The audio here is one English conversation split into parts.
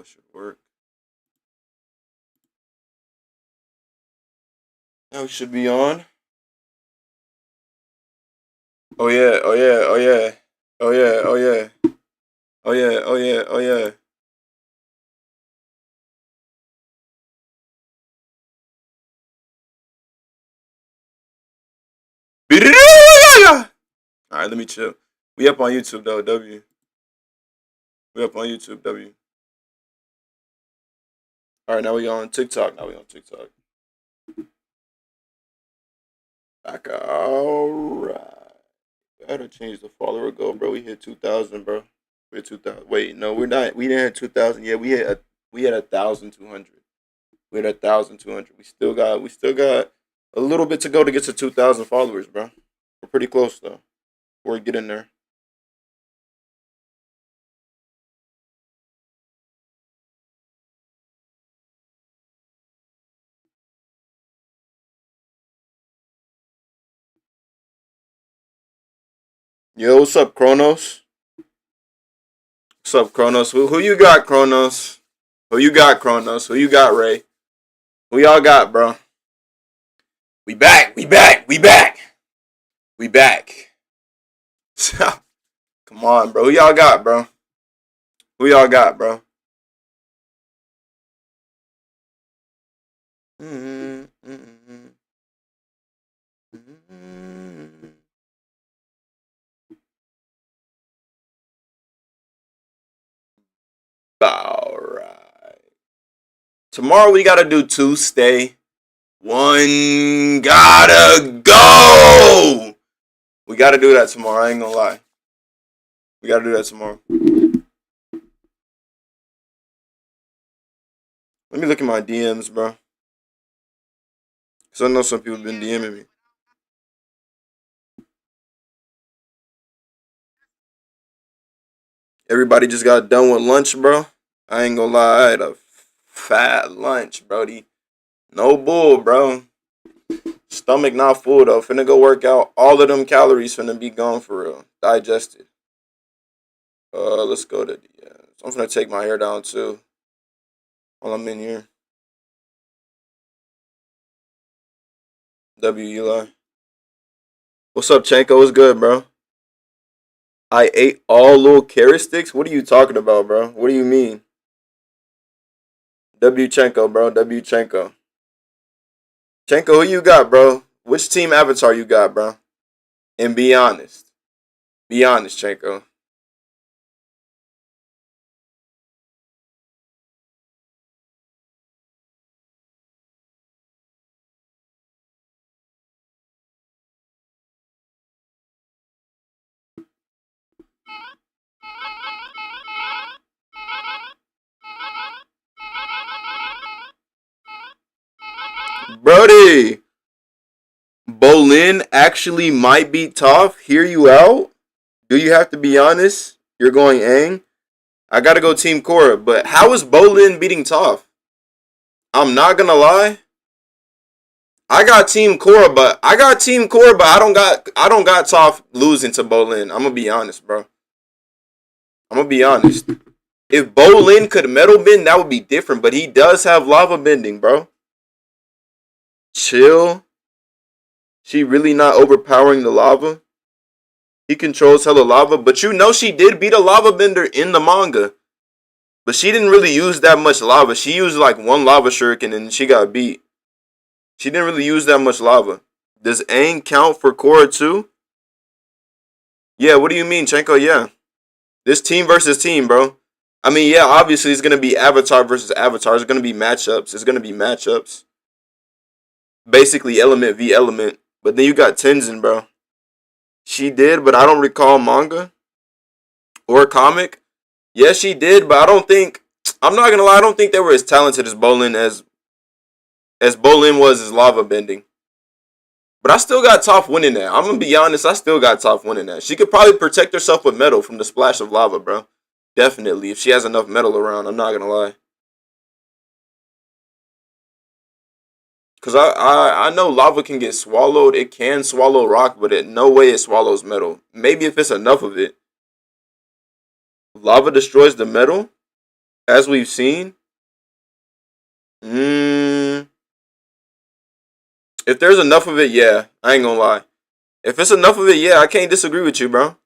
should work. Now we should be on. Oh yeah, oh yeah, oh yeah. Oh yeah, oh yeah. Oh yeah, oh yeah, oh yeah. Alright, let me chill. We up on YouTube though, W. We up on YouTube, W. Alright, now we on TikTok. Now we on TikTok. Back. Alright. Gotta change the follower goal, bro. We hit 2,000, bro. We hit 2,000. Wait, no, we're not. We didn't hit 2,000 yet. We had 1,200. We had 1,200. We still got a little bit to go to get to 2,000 followers, bro. We're pretty close though. We're getting there. Yo, what's up, Kronos? What's up, Kronos? Who you got, Kronos? Who you got, Kronos? Who you got, Ray? Who y'all got, bro? We back. We back. We back. We back. Come on, bro. Who y'all got, bro? Who y'all got, bro? All right. Tomorrow we gotta do Tuesday. One gotta go. We gotta do that tomorrow. I ain't gonna lie. We gotta do that tomorrow. Let me look at my DMs, bro. Cause I know some people have been DMing me. Everybody just got done with lunch, bro. I ain't gonna lie, I had a fat lunch, brody. No bull, bro. Stomach not full though. Finna go work out. All of them calories finna be gone for real. Digested. Let's go to the. So I'm finna take my hair down too. While I'm in here. W Eli. What's up, Chanko? What's good, bro? I ate all little carrot sticks. What are you talking about, bro? What do you mean? W Chenko, bro. W Chenko. Chenko, who you got, bro? Which team avatar you got, bro? And be honest. Be honest, Chenko. Brody, Bolin actually might beat Toph. Hear you out. Do you have to be honest? You're going Aang. I gotta go Team Korra, but how is Bolin beating Toph? I'm not gonna lie. I got Team Korra, but I don't got Toph losing to Bolin. I'm gonna be honest, bro. I'm gonna be honest. If Bolin could metal bend, that would be different. But he does have lava bending, bro. Chill. She really not overpowering the lava. He controls hella lava, but you know she did beat a lava bender in the manga. But she didn't really use that much lava. She used like one lava shuriken and she got beat. She didn't really use that much lava. Does Aang count for Korra too? Yeah, what do you mean, Chenko? Yeah. This team versus team, bro. I mean, yeah, obviously it's gonna be Avatar versus Avatar. It's gonna be matchups. It's gonna be matchups. Basically element v element. But then you got Tenzin, bro. She did, but I don't recall manga or comic. Yes, she did, but I don't think. I'm not gonna lie. I don't think they were as talented as Bolin was as lava bending. But I still got Toph winning that. I'm gonna be honest. I still got Toph winning that. She could probably protect herself with metal from the splash of lava, bro. Definitely, if she has enough metal around. I'm not gonna lie. Cause I know lava can get swallowed. It can swallow rock, but in no way it swallows metal. Maybe if it's enough of it. Lava destroys the metal. as we've seen. If there's enough of it, yeah. I ain't gonna lie. If it's enough of it, yeah, I can't disagree with you, bro.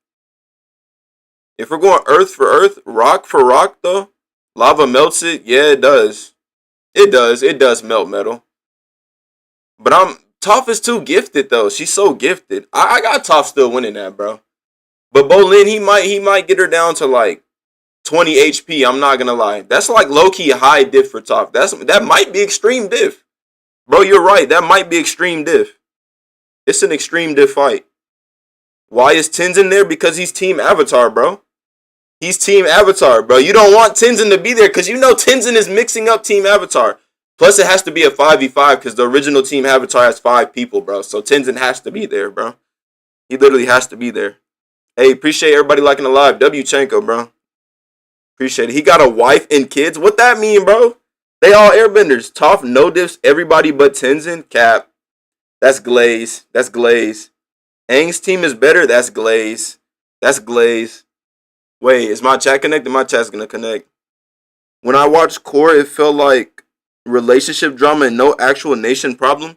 If we're going earth for earth, rock for rock, though, lava melts it. Yeah, it does. It does. It does melt metal. But Toph is too gifted though. She's so gifted. I got Toph still winning that, bro. But Bolin, he might get her down to like 20 HP. I'm not gonna lie. That's like low key high diff for Toph. That might be extreme diff, bro. You're right. That might be extreme diff. It's an extreme diff fight. Why is Tenzin there? Because he's Team Avatar, bro. He's Team Avatar, bro. You don't want Tenzin to be there because you know Tenzin is mixing up Team Avatar. Plus, it has to be a 5v5 because the original Team Avatar has 5 people, bro. So Tenzin has to be there, bro. He literally has to be there. Hey, appreciate everybody liking the live. Wchenko, bro. Appreciate it. He got a wife and kids. What that mean, bro? They all airbenders. Toph no diffs everybody but Tenzin. Cap. That's Glaze. That's Glaze. Aang's team is better. That's Glaze. That's Glaze. Wait, is my chat connected? My chat's gonna connect. When I watched Korra, it felt like relationship drama and no actual nation problem.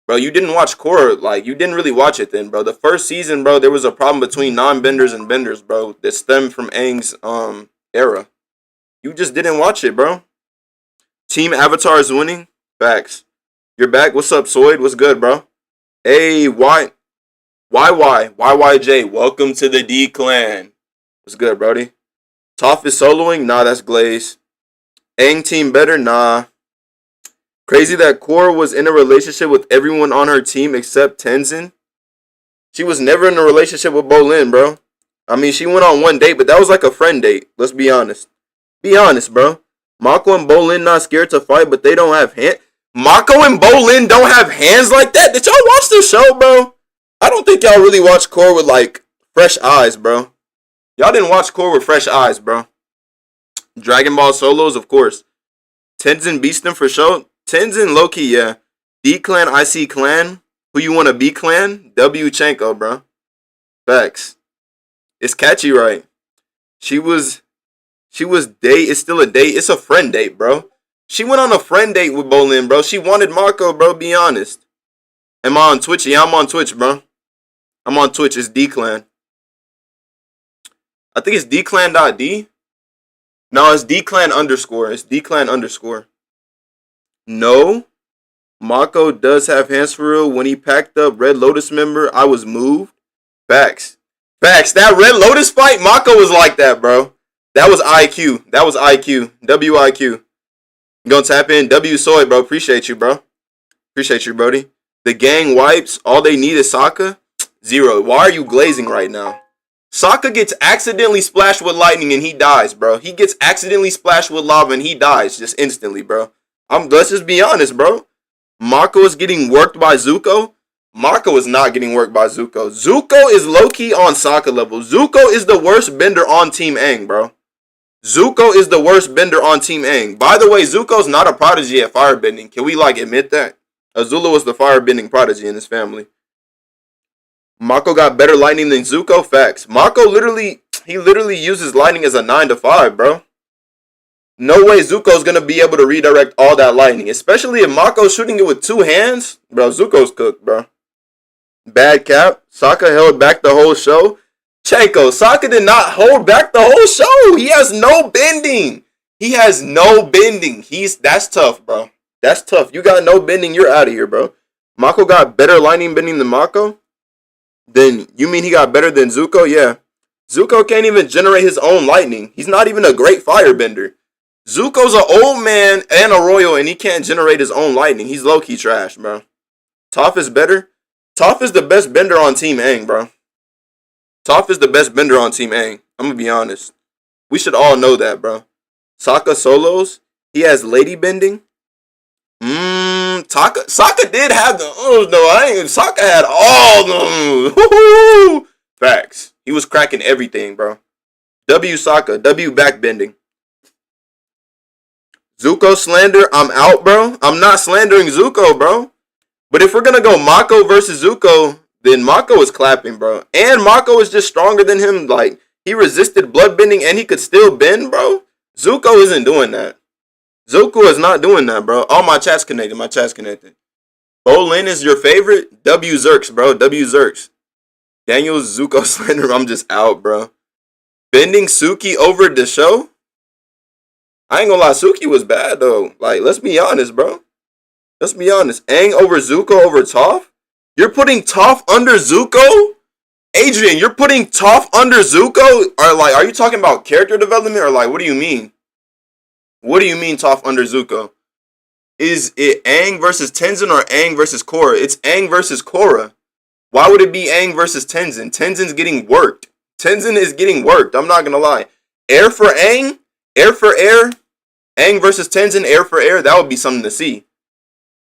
Bro, you didn't watch Korra. Like, you didn't really watch it then, bro. The first season, bro, there was a problem between non-benders and benders, bro, that stemmed from Aang's era. You just didn't watch it, bro. Team Avatar is winning. Facts. You're back. What's up, Soyd? What's good, bro? Hey, YYJ. Welcome to the D Clan. What's good, brody? Toph is soloing? Nah, that's Glaze. Aang team better? Nah. Crazy that Korra was in a relationship with everyone on her team except Tenzin. She was never in a relationship with Bolin, bro. I mean, she went on one date, but that was like a friend date. Let's be honest. Be honest, bro. Mako and Bolin not scared to fight, but they don't have hands. Mako and Bolin don't have hands like that? Did y'all watch the show, bro? I don't think y'all really watched Korra with, like, fresh eyes, bro. Y'all didn't watch Korra with fresh eyes, bro. Dragon Ball solos, of course. Tenzin beats them for sure. Tenzin, low-key, yeah. D-Clan, IC Clan. Who you want to be Clan? Wchenko, bro. Facts. It's catchy, right? She was date. It's still a date. It's a friend date, bro. She went on a friend date with Bolin, bro. She wanted Mako, bro. Be honest. Am I on Twitch? Yeah, I'm on Twitch, bro. I'm on Twitch. It's D-Clan. I think it's dclan.d. No, it's dclan underscore. It's dclan underscore. No. Mako does have hands for real. When he packed up Red Lotus member, I was moved. Facts. Facts. That Red Lotus fight, Mako was like that, bro. That was IQ. That was IQ. WIQ. You gonna tap in? W Soy, bro. Appreciate you, bro. Appreciate you, Brody. The gang wipes. All they need is Sokka. 0. Why are you glazing right now? Sokka gets accidentally splashed with lightning and he dies, bro. He gets accidentally splashed with lava and he dies just instantly, bro. Let's just be honest, bro. Mako is getting worked by Zuko. Mako is not getting worked by Zuko. Zuko is low-key on Sokka level. Zuko is the worst bender on Team Aang, bro. Zuko is the worst bender on Team Aang. By the way, Zuko's not a prodigy at firebending. Can we, like, admit that? Azula was the firebending prodigy in his family. Mako got better lightning than Zuko. Facts. Mako literally uses lightning as a 9-to-5, bro. No way Zuko's gonna be able to redirect all that lightning. Especially if Mako's shooting it with 2 hands. Bro, Zuko's cooked, bro. Bad cap. Sokka held back the whole show. Chenko, Sokka did not hold back the whole show. He has no bending. He has no bending. That's tough, bro. That's tough. You got no bending, you're out of here, bro. Mako got better lightning bending than Mako? Then you mean he got better than Zuko? Yeah. Zuko can't even generate his own lightning. He's not even a great firebender. Zuko's an old man and a royal, and he can't generate his own lightning. He's low-key trash, bro. Toph is better. Toph is the best bender on Team Aang, bro. Toph is the best bender on Team Aang. I'm going to be honest. We should all know that, bro. Sokka solos. He has lady bending. Sokka did have the Sokka had all them. Facts. He was cracking everything, bro. W Sokka. W backbending. Zuko slander. I'm out, bro. I'm not slandering Zuko, bro. But if we're gonna go Mako versus Zuko, then Mako is clapping, bro. And Mako is just stronger than him. Like, he resisted bloodbending and he could still bend, bro. Zuko isn't doing that. Zuko is not doing that, bro. Oh, my chat's connected. My chat's connected. Bolin is your favorite? W Zerks, bro. W Zerks. Daniel Zuko slander. I'm just out, bro. Bending Suki over the show? I ain't gonna lie. Suki was bad, though. Like, let's be honest, bro. Let's be honest. Aang over Zuko over Toph? You're putting Toph under Zuko? Adrian, you're putting Toph under Zuko? Are you talking about character development or like what do you mean? What do you mean Toph under Zuko? Is it Aang versus Tenzin or Aang versus Korra? It's Aang versus Korra. Why would it be Aang versus Tenzin? Tenzin's getting worked. Tenzin is getting worked. I'm not gonna lie. Air for Aang, air for air, Aang versus Tenzin, air for air. That would be something to see.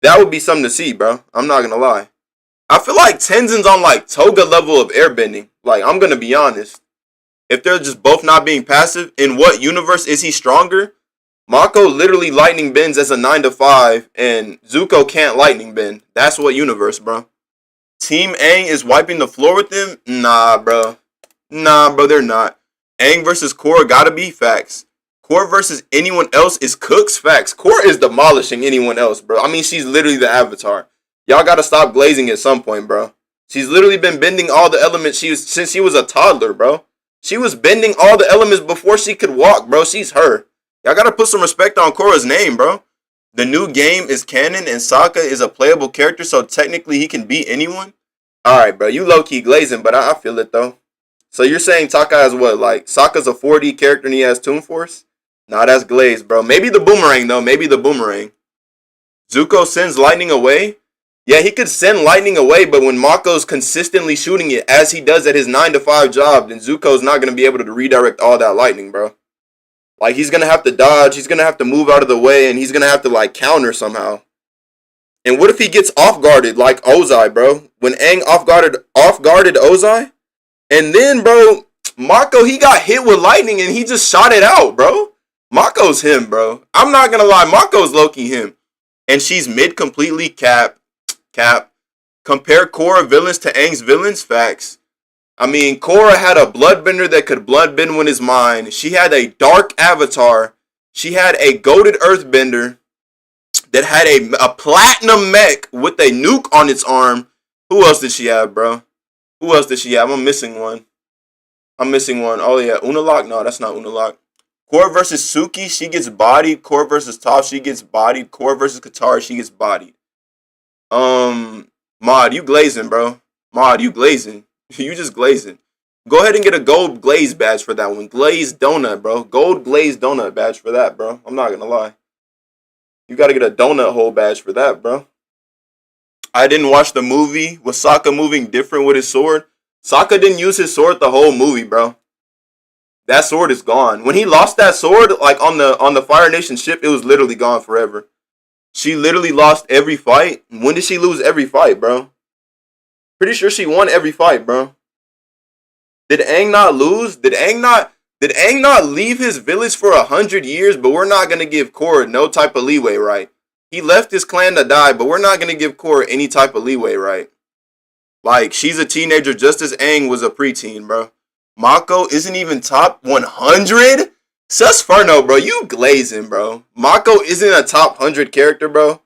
That would be something to see, bro. I'm not gonna lie. I feel like Tenzin's on like Toga level of airbending. Like, I'm gonna be honest. If they're just both not being passive, in what universe is he stronger? Mako literally lightning bends as a 9 to 5, and Zuko can't lightning bend. That's what universe, bro. Team Aang is wiping the floor with them? Nah, bro. Nah, bro, they're not. Aang versus Korra gotta be facts. Korra versus anyone else is Cook's facts. Korra is demolishing anyone else, bro. I mean, she's literally the Avatar. Y'all gotta stop glazing at some point, bro. She's literally been bending all the elements since she was a toddler, bro. She was bending all the elements before she could walk, bro. She's her. Y'all gotta put some respect on Korra's name, bro. The new game is canon and Sokka is a playable character, so technically he can beat anyone. Alright, bro. You low-key glazing, but I feel it, though. So you're saying Taka has what? Like, Sokka's a 4D character and he has Toon Force? Nah, that's glazed, bro. Maybe the boomerang, though. Maybe the boomerang. Zuko sends lightning away? Yeah, he could send lightning away, but when Mako's consistently shooting it as he does at his 9 to 5 job, then Zuko's not going to be able to redirect all that lightning, bro. Like, he's going to have to dodge, he's going to have to move out of the way, and he's going to have to, like, counter somehow. And what if he gets off-guarded, like Ozai, bro? When Aang off-guarded Ozai? And then, bro, Mako, he got hit with lightning, and he just shot it out, bro. Mako's him, bro. I'm not going to lie, Mako's low-key him. And she's mid completely Cap. Compare Korra villains to Aang's villains? Facts. I mean, Korra had a bloodbender that could bloodbend with his mind. She had a dark avatar. She had a goated earthbender that had a platinum mech with a nuke on its arm. Who else did she have, bro? Who else did she have? I'm missing one. Oh, yeah. Unalaq? No, that's not Unalaq. Korra versus Suki, she gets bodied. Korra versus Toph, she gets bodied. Korra versus Katara, she gets bodied. Mod, you glazing, bro. Mod, you glazing. You just glazing. Go ahead and get a gold glaze badge for that one. Glazed donut, bro. Gold glazed donut badge for that, bro. I'm not gonna lie. You gotta get a donut hole badge for that, bro. I didn't watch the movie. Was Sokka moving different with his sword? Sokka didn't use his sword the whole movie, bro. That sword is gone. When he lost that sword, like on the Fire Nation ship, it was literally gone forever. She literally lost every fight. When did she lose every fight, bro? Pretty sure she won every fight, bro. Did Aang not lose? Did Aang not leave his village for 100 years, but we're not going to give Korra no type of leeway, right? He left his clan to die, but we're not going to give Korra any type of leeway, right? Like, she's a teenager just as Aang was a preteen, bro. Mako isn't even top 100? Susferno, bro, you glazing, bro. Mako isn't a top 100 character, bro.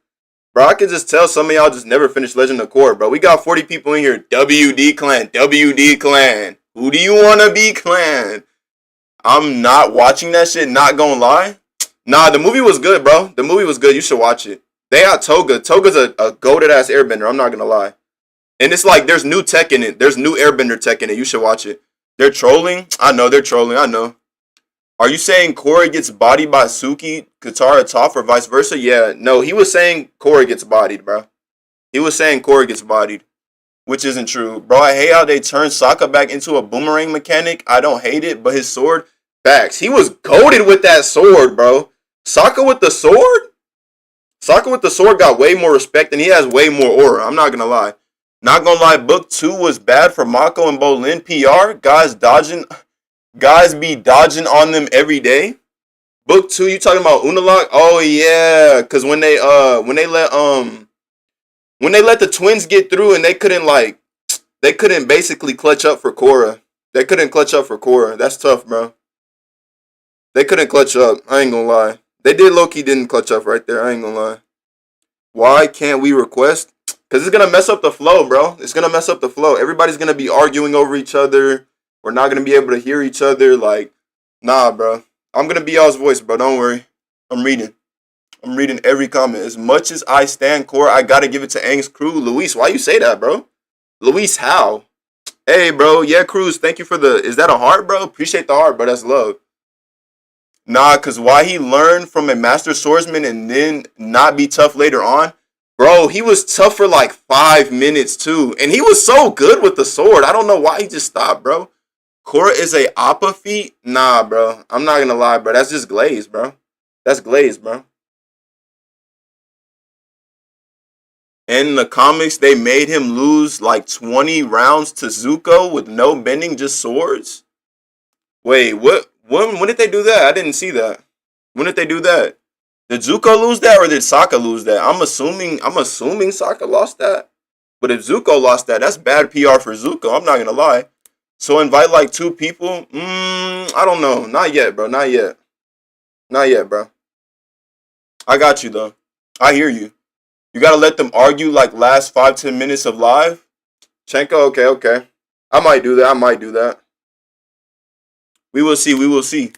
Bro, I can just tell some of y'all just never finished Legend of Korra, bro. We got 40 people in here. WD clan. WD clan. Who do you want to be clan? I'm not watching that shit, not gonna lie. Nah, the movie was good, bro. The movie was good. You should watch it. They got Toga. Toga's a goated ass airbender. I'm not gonna lie. And it's like there's new tech in it. There's new airbender tech in it. You should watch it. They're trolling. I know they're trolling. I know. Are you saying Korra gets bodied by Suki, Katara, Toph, or vice versa? Yeah. No, he was saying Korra gets bodied, bro. He was saying Korra gets bodied, which isn't true. Bro, I hate how they turned Sokka back into a boomerang mechanic. I don't hate it, but his sword, facts. He was goated with that sword, bro. Sokka with the sword? Sokka with the sword got way more respect and he has way more aura. I'm not gonna lie. Not gonna lie, book 2 was bad for Mako and Bolin PR. Guys be dodging on them every day. Book 2, you talking about Unalaq? Oh yeah, cause when they let the twins get through and they couldn't basically clutch up for Korra. They couldn't clutch up for Korra. That's tough, bro. They couldn't clutch up. I ain't gonna lie. They did low-key didn't clutch up right there. I ain't gonna lie. Why can't we request? Because it's gonna mess up the flow, bro. It's gonna mess up the flow. Everybody's gonna be arguing over each other. We're not gonna be able to hear each other. Like, nah, bro. I'm gonna be y'all's voice, bro. Don't worry. I'm reading. I'm reading every comment. As much as I stand core, I gotta give it to Aang's crew. Luis, why you say that, bro? Luis, how? Hey, bro. Yeah, Cruz. Thank you for the. Is that a heart, bro? Appreciate the heart, bro. That's love. Nah, cause why he learned from a master swordsman and then not be tough later on? Bro, he was tough for like 5 minutes too. And he was so good with the sword. I don't know why he just stopped, bro. Korra is a Appa feat? Nah, bro. I'm not gonna lie, bro. That's just glaze, bro. That's glaze, bro. In the comics, they made him lose like 20 rounds to Zuko with no bending, just swords. Wait, what? When did they do that? I didn't see that. When did they do that? Did Zuko lose that or did Sokka lose that? I'm assuming Sokka lost that. But if Zuko lost that, that's bad PR for Zuko. I'm not gonna lie. So invite like 2 people? I don't know. Not yet, bro. Not yet. Not yet, bro. I got you though. I hear you. You gotta let them argue like last 5-10 minutes of live. Chenko, okay, okay. I might do that. I might do that. We will see. We will see.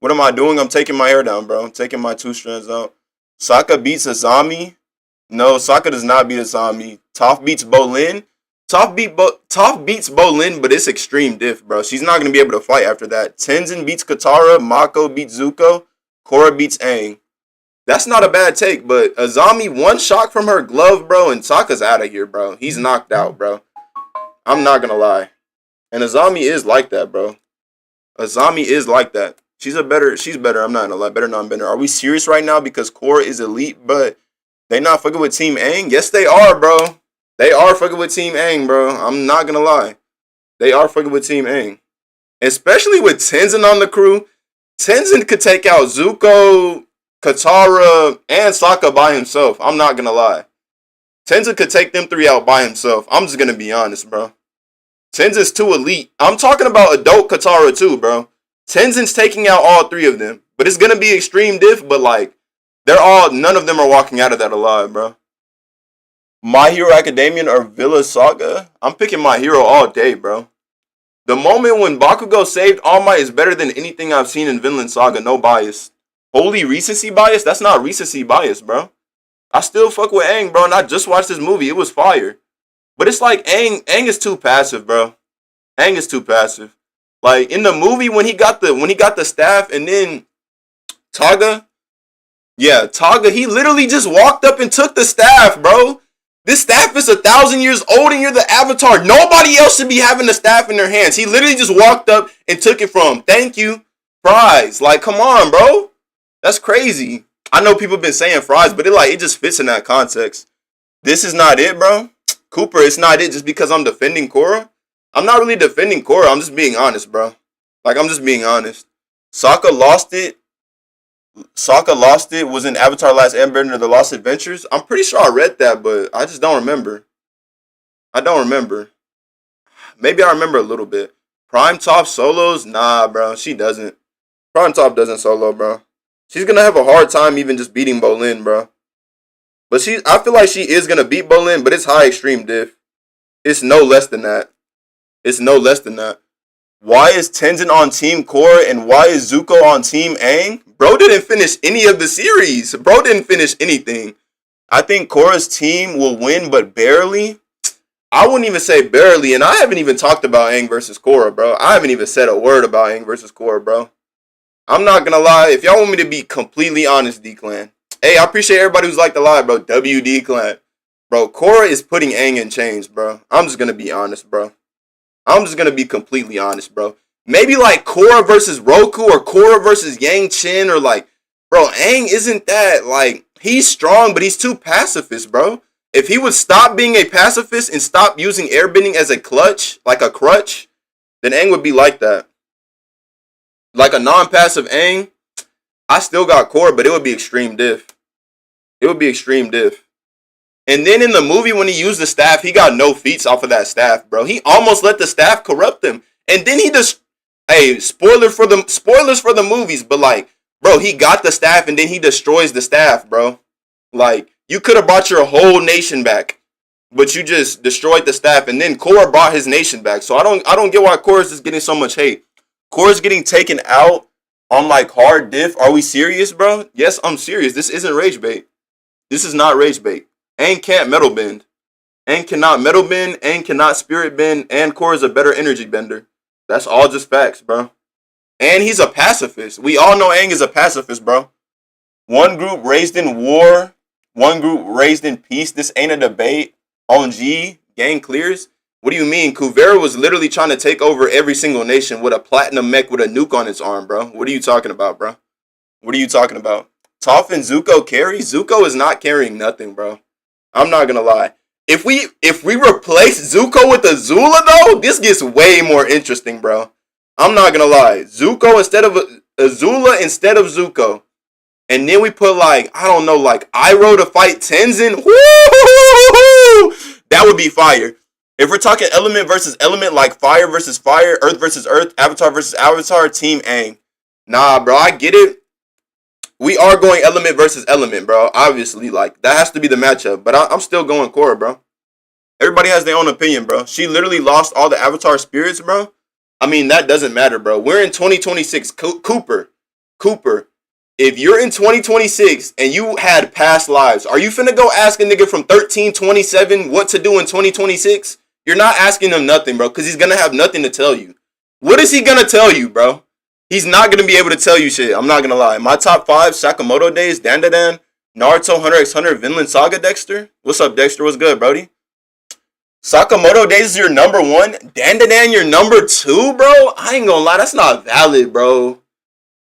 What am I doing? I'm taking my hair down, bro. I'm taking my 2 strands out. Sokka beats Azami. No, Sokka does not beat Azami. Toph beats Bolin. Toph beats Bolin, but it's extreme diff, bro. She's not gonna be able to fight after that. Tenzin beats Katara. Mako beats Zuko. Korra beats Aang. That's not a bad take, but Azami one shot from her glove, bro, and Sokka's out of here, bro. He's knocked out, bro. I'm not gonna lie. And Azami is like that, bro. Azami is like that. She's better. I'm not gonna lie. Better non-bender. Are we serious right now? Because Korra is elite, but they not fucking with Team Aang? Yes, they are, bro. They are fucking with Team Aang, bro. I'm not gonna lie. They are fucking with Team Aang. Especially with Tenzin on the crew. Tenzin could take out Zuko, Katara, and Sokka by himself. I'm not gonna lie. Tenzin could take them 3 out by himself. I'm just gonna be honest, bro. Tenzin's too elite. I'm talking about adult Katara too, bro. Tenzin's taking out all 3 of them. But it's gonna be extreme diff, but like, none of them are walking out of that alive, bro. My Hero Academia or Villa Saga? I'm picking My Hero all day, bro. The moment when Bakugo saved All Might is better than anything I've seen in Vinland Saga, no bias. Holy recency bias? That's not recency bias, bro. I still fuck with Aang, bro, and I just watched this movie. It was fire. But it's like Aang is too passive, bro. Aang is too passive. Like in the movie when he got the staff and then Taga, Taga, he literally just walked up and took the staff, bro. This staff is 1,000 years old and you're the Avatar. Nobody else should be having the staff in their hands. He literally just walked up and took it from him. Thank you, Fries. Like, come on, bro. That's crazy. I know people have been saying Fries, but it just fits in that context. This is not it, bro. Cooper, it's not it just because I'm defending Korra. I'm not really defending Korra. I'm just being honest, bro. Like, I'm just being honest. Sokka lost it. Was in Avatar Last Airbender, The Lost Adventures. I'm pretty sure I read that, but I just don't remember. I don't remember. Maybe I remember a little bit. Prime Top solos? Nah, bro. She doesn't. Prime Top doesn't solo, bro. She's gonna have a hard time even just beating Bolin, bro. But I feel like she is gonna beat Bolin, but it's high extreme diff. It's no less than that. It's no less than that. Why is Tenzin on Team Korra and why is Zuko on Team Aang? Bro didn't finish any of the series. Bro didn't finish anything. I think Korra's team will win, but barely. I wouldn't even say barely, and I haven't even talked about Aang versus Korra, bro. I haven't even said a word about Aang versus Korra, bro. I'm not gonna lie. If y'all want me to be completely honest, D-Clan. Hey, I appreciate everybody who's liked the live, bro. WD Clan. Bro, Korra is putting Aang in chains, bro. I'm just gonna be honest, bro. I'm just gonna be completely honest, bro. Maybe like Korra versus Roku or Korra versus Yang Chen or like, bro, Aang isn't that, like, he's strong, but he's too pacifist, bro. If he would stop being a pacifist and stop using airbending as a clutch, like a crutch, then Aang would be like that. Like a non-passive Aang, I still got Korra, but it would be extreme diff. It would be extreme diff. And then in the movie when he used the staff, he got no feats off of that staff, bro. He almost let the staff corrupt him. And then he just, Hey, spoilers for the movies, but like, bro, he got the staff and then he destroys the staff, bro. Like, you could have brought your whole nation back, but you just destroyed the staff, and then Korra brought his nation back. So I don't get why Korra's is getting so much hate. Korra's getting taken out on like hard diff. Are we serious, bro? Yes, I'm serious. This isn't rage bait. This is not rage bait. Aang can't metal bend. Aang cannot metal bend. Aang cannot spirit bend. And Korra's a better energy bender. That's all just facts, bro. And he's a pacifist. We all know Aang is a pacifist, bro. One group raised in war, one group raised in peace. This ain't a debate. On G, gang clears. What do you mean? Kuvera was literally trying to take over every single nation with a platinum mech with a nuke on its arm, bro. What are you talking about, bro? What are you talking about? Toph and Zuko carry? Zuko is not carrying nothing, bro. I'm not gonna lie. If we replace Zuko with Azula though, this gets way more interesting, bro. I'm not gonna lie. Zuko instead of Azula instead of Zuko. And then we put like, I don't know, like Iroh to fight Tenzin. Woo! That would be fire. If we're talking element versus element, like fire versus fire, earth versus earth, avatar versus avatar, team Aang. Nah, bro, I get it. We are going element versus element, bro. Obviously, like, that has to be the matchup. But I'm still going Korra, bro. Everybody has their own opinion, bro. She literally lost all the avatar spirits, bro. I mean, that doesn't matter, bro. We're in 2026. Cooper. If you're in 2026 and you had past lives, are you finna go ask a nigga from 1327 what to do in 2026? You're not asking him nothing, bro, because he's gonna have nothing to tell you. What is he gonna tell you, bro? He's not gonna be able to tell you shit. I'm not gonna lie. My top 5 Sakamoto days: Dandadan, Naruto, Hunter x Hunter, Vinland Saga, Dexter. What's up, Dexter? What's good, Brody? Sakamoto days is your number 1. Dandadan your number 2, bro? I ain't gonna lie. That's not valid, bro.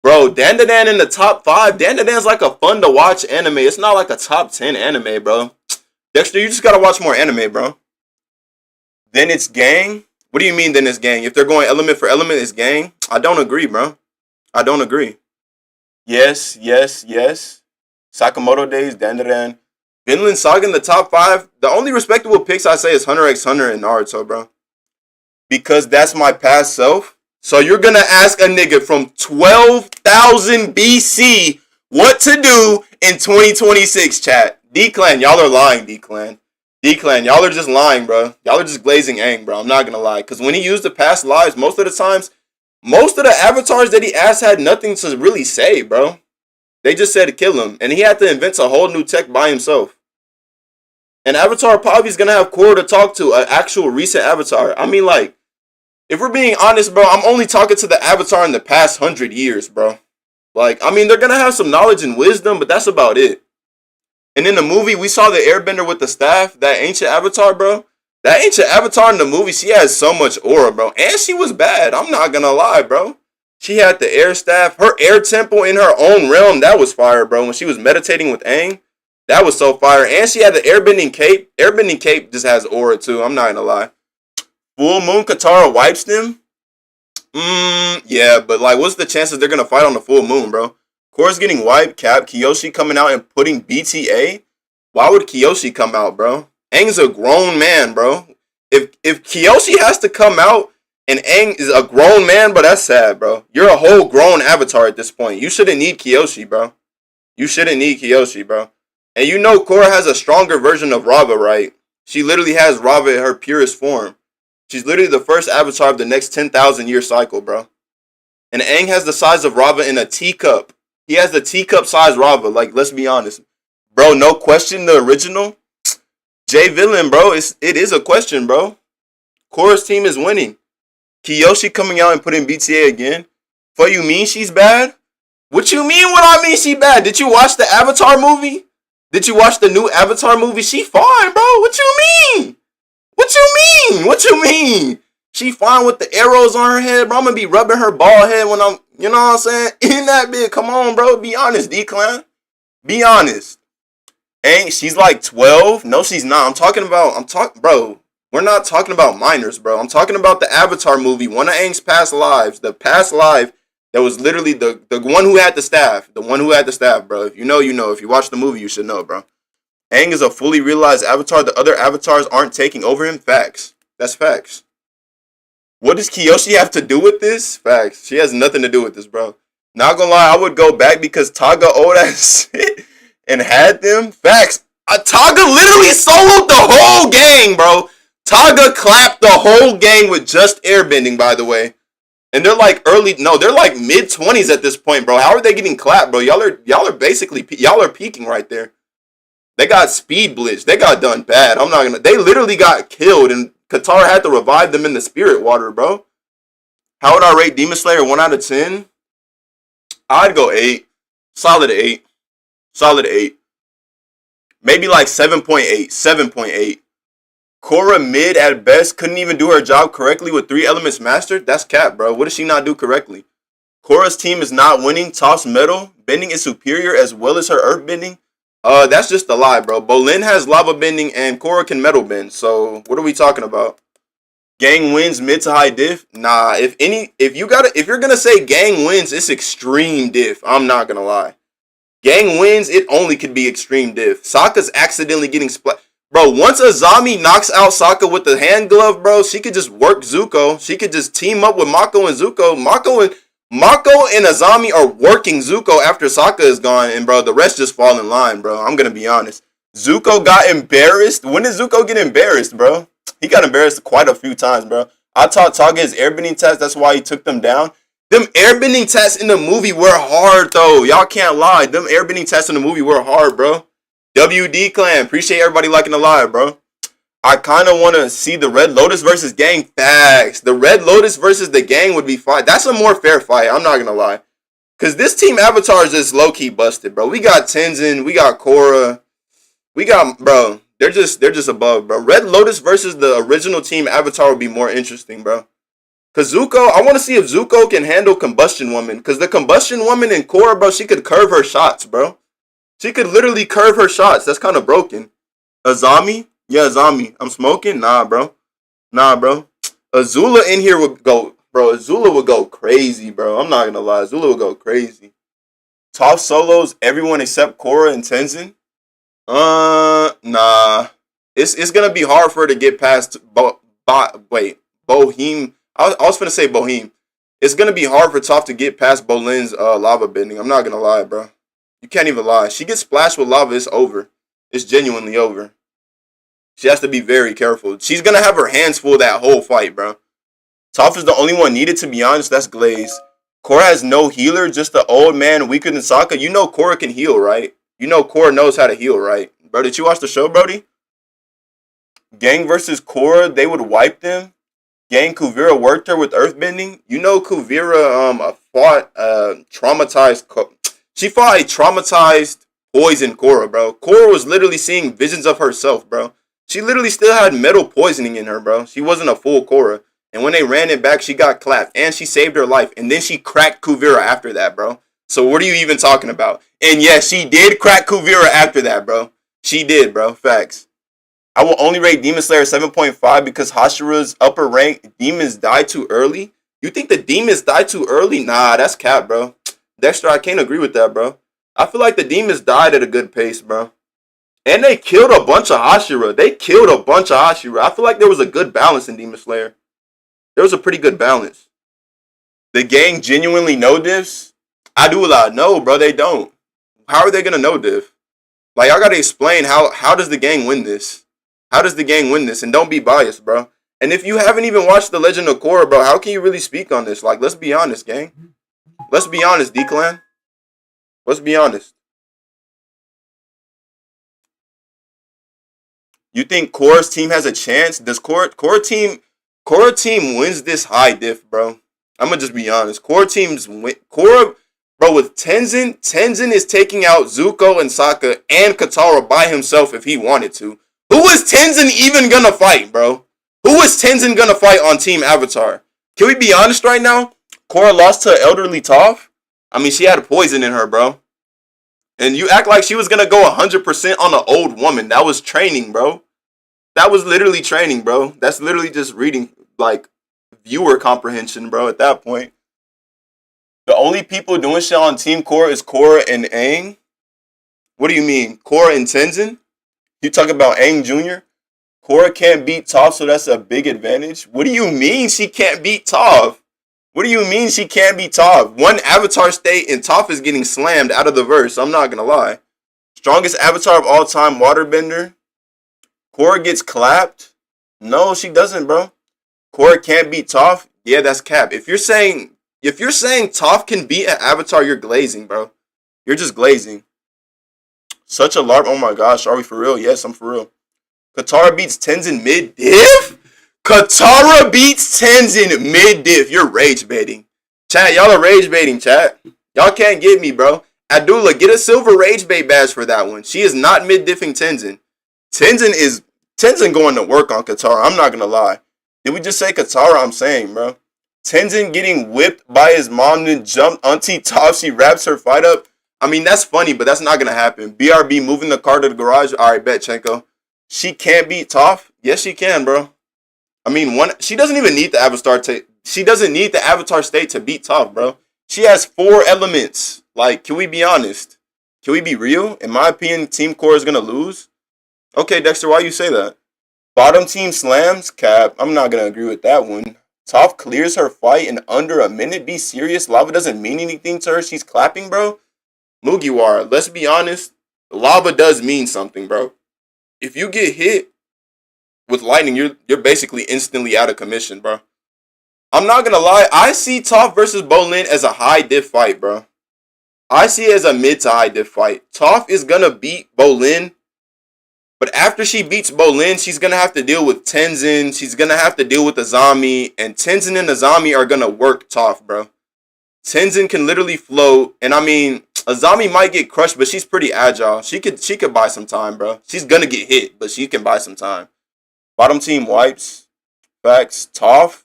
Bro, Dandadan in the top 5. Dandadan's like a fun to watch anime. It's not like a top 10 anime, bro. Dexter, you just gotta watch more anime, bro. Then it's gang. What do you mean then it's gang? If they're going element for element, it's gang? I don't agree, bro. I don't agree. Yes. Sakamoto days, Dandadan. Vinland Saga in the top 5. The only respectable picks I say is Hunter x Hunter and Naruto, bro. Because that's my past self. So you're going to ask a nigga from 12,000 BC what to do in 2026, chat. D-Clan, y'all are lying, D-Clan. D-Clan, y'all are just lying, bro. Y'all are just glazing Aang, bro. I'm not going to lie. Because when he used the past lives, most of the times, most of the avatars that he asked had nothing to really say, bro. They just said to kill him. And he had to invent a whole new tech by himself. And Avatar probably is going to have Korra to talk to, an actual recent Avatar. I mean, like, if we're being honest, bro, I'm only talking to the Avatar in the past 100 years, bro. Like, I mean, they're going to have some knowledge and wisdom, but that's about it. And in the movie, we saw the airbender with the staff, that ancient Avatar, bro. That ancient Avatar in the movie, she has so much aura, bro. And she was bad. I'm not going to lie, bro. She had the air staff. Her air temple in her own realm, that was fire, bro. When she was meditating with Aang, that was so fire. And she had the airbending cape. Airbending cape just has aura, too. I'm not going to lie. Full Moon Katara wipes them? Yeah, but like, what's the chances they're gonna fight on the full moon, bro? Korra's getting wiped, Cap, Kyoshi coming out and putting BTA? Why would Kyoshi come out, bro? Aang's a grown man, bro. If Kyoshi has to come out and Aang is a grown man, bro, that's sad, bro. You're a whole grown Avatar at this point. You shouldn't need Kyoshi, bro. You shouldn't need Kyoshi, bro. And you know Korra has a stronger version of Rava, right? She literally has Rava in her purest form. She's literally the first Avatar of the next 10,000 year cycle, bro. And Aang has the size of Rava in a teacup. He has the teacup size Rava. Like, let's be honest. Bro, no question the original. Jay Villain, bro. It is a question, bro. Korra's team is winning. Kyoshi coming out and putting BTA again. What you mean she's bad? What you mean what I mean she bad? Did you watch the Avatar movie? Did you watch the new Avatar movie? She fine, bro. What you mean? What you mean? What you mean? She fine with the arrows on her head, bro. I'm gonna be rubbing her bald head when I'm, you know what I'm saying? In that bit. Come on, bro. Be honest, D-Clan. Be honest. Ain't she's like 12? No, she's not. Bro. We're not talking about minors, bro. I'm talking about the Avatar movie, one of Aang's past lives. The past life that was literally the one who had the staff. The one who had the staff, bro. If you know, you know. If you watch the movie, you should know, bro. Aang is a fully realized Avatar. The other Avatars aren't taking over him. Facts. That's facts. What does Kiyoshi have to do with this? Facts. She has nothing to do with this, bro. Not gonna lie, I would go back because Taga owed that shit and had them. Facts. Taga literally soloed the whole gang, bro. Taga clapped the whole gang with just airbending, by the way. And they're like they're like mid-20s at this point, bro. How are they getting clapped, bro? Y'all are basically peaking right there. They got speed blitz. They got done bad. They literally got killed, and Qatar had to revive them in the spirit water, bro. How would I rate Demon Slayer 1 out of 10? I'd go 8. Solid 8. Solid 8. Maybe like 7.8. 7.8. Korra mid at best, couldn't even do her job correctly with 3 elements mastered. That's cap, bro. What does she not do correctly? Korra's team is not winning. Toss metal. Bending is superior as well as her earth bending. That's just a lie, bro. Bolin has lava bending and Korra can metal bend. So what are we talking about? Gang wins mid to high diff? Nah, if you're gonna say gang wins, it's extreme diff. I'm not gonna lie. Gang wins, it only could be extreme diff. Sokka's accidentally getting splat. Bro, once Azami knocks out Sokka with the hand glove, bro, she could just work Zuko. She could just team up with Mako and Zuko. Mako and Azami are working Zuko after Sokka is gone, and bro, the rest just fall in line, bro. I'm gonna be honest. Zuko got embarrassed. When did Zuko get embarrassed, bro? He got embarrassed quite a few times, bro. I taught Taga his airbending test. That's why he took them down. Them airbending tests in the movie were hard, though. Y'all can't lie. Them airbending tests in the movie were hard, bro. WD Clan. Appreciate everybody liking the live, bro. I kind of want to see the Red Lotus versus Gang. Facts. The Red Lotus versus the Gang would be fine. That's a more fair fight. I'm not going to lie. Because this team Avatar is just low-key busted, bro. We got Tenzin. We got Korra. We got, bro. They're just above, bro. Red Lotus versus the original team Avatar would be more interesting, bro. Because Zuko, I want to see if Zuko can handle Combustion Woman. Because the Combustion Woman in Korra, bro, she could curve her shots, bro. She could literally curve her shots. That's kind of broken. Azami? Yeah, Azami. I'm smoking? Nah, bro. Azula in here would go, bro. Azula would go crazy, bro. I'm not going to lie. Azula would go crazy. Top solos, everyone except Korra and Tenzin. Nah. It's going to be hard for her to get past Bohem. I was going to say Bohem. It's going to be hard for Toph to get past Bolin's lava bending. I'm not going to lie, bro. You can't even lie. She gets splashed with lava, it's over. It's genuinely over. She has to be very careful. She's going to have her hands full that whole fight, bro. Toph is the only one needed, to be honest. That's Glaze. Korra has no healer, just the old man weaker than Sokka. You know Korra can heal, right? You know Korra knows how to heal, right? Bro, did you watch the show, Brody? Gang versus Korra, they would wipe them. Gang Kuvira worked her with earthbending. You know Kuvira fought traumatized... She fought a traumatized poison Korra, bro. Korra was literally seeing visions of herself, bro. She literally still had metal poisoning in her, bro. She wasn't a full Korra. And when they ran it back, she got clapped. And she saved her life. And then she cracked Kuvira after that, bro. So what are you even talking about? And yes, she did crack Kuvira after that, bro. She did, bro. Facts. I will only rate Demon Slayer 7.5 because Hashira's upper rank demons die too early. You think the demons die too early? Nah, that's cap, bro. Dexter, I can't agree with that, bro. I feel like the demons died at a good pace, bro. And they killed a bunch of Hashira. I feel like there was a good balance in Demon Slayer. There was a pretty good balance. The gang genuinely know diffs? I do a lot. No, bro, they don't. How are they going to know diff? Like, y'all got to explain how does the gang win this? How does the gang win this? And don't be biased, bro. And if you haven't even watched The Legend of Korra, bro, how can you really speak on this? Like, let's be honest, gang. Let's be honest, D-Clan. Let's be honest. You think Korra's team has a chance? Does Korra team wins this high diff, bro? I'm gonna just be honest. Korra teams win. Korra, bro, with Tenzin is taking out Zuko and Sokka and Katara by himself if he wanted to. Who is Tenzin even gonna fight, bro? Who is Tenzin gonna fight on Team Avatar? Can we be honest right now? Korra lost to elderly Toph. I mean, she had poison in her, bro. And you act like she was going to go 100% on an old woman. That was training, bro. That was literally training, bro. That's literally just reading, like, viewer comprehension, bro, at that point. The only people doing shit on Team Korra is Korra and Aang. What do you mean? Korra and Tenzin? You talking about Aang Jr.? Korra can't beat Toph, so that's a big advantage. What do you mean she can't beat Toph? What do you mean she can't beat Toph? One avatar state and Toph is getting slammed out of the verse. I'm not gonna lie. Strongest avatar of all time, Waterbender. Korra gets clapped. No, she doesn't, bro. Korra can't beat Toph. Yeah, that's cap. If you're saying Toph can beat an avatar, you're glazing, bro. You're just glazing. Such a LARP. Oh my gosh, are we for real? Yes, I'm for real. Katara beats Tenzin mid diff? Katara beats Tenzin mid diff. You're rage baiting. Chat, y'all are rage baiting, chat. Y'all can't get me, bro. Abdullah, get a silver rage bait badge for that one. She is not mid diffing Tenzin. Tenzin going to work on Katara. I'm not gonna lie. Did we just say Katara? I'm saying, bro. Tenzin getting whipped by his mom, then jumped Auntie Toph. She wraps her fight up. I mean, that's funny, but that's not gonna happen. BRB moving the car to the garage. All right, bet, Chenko. She can't beat Toph. Yes, she can, bro. I mean, she doesn't even need the avatar she doesn't need the avatar state to beat Toph, bro. She has 4 elements. Like, can we be honest? Can we be real? In my opinion, Team Korra is gonna lose. Okay, Dexter, why you say that? Bottom team slams? Cap. I'm not gonna agree with that one. Toph clears her fight in under a minute. Be serious. Lava doesn't mean anything to her. She's clapping, bro. Mugiwara, let's be honest. Lava does mean something, bro. If you get hit with lightning, you're basically instantly out of commission, bro. I'm not gonna lie. I see Toph versus Bolin as a high diff fight, bro. I see it as a mid to high diff fight. Toph is gonna beat Bolin. But after she beats Bolin, she's going to have to deal with Tenzin. She's going to have to deal with Azami. And Tenzin and Azami are going to work Toph, bro. Tenzin can literally float. And I mean, Azami might get crushed, but she's pretty agile. She could buy some time, bro. She's going to get hit, but she can buy some time. Bottom team wipes. Facts. Toph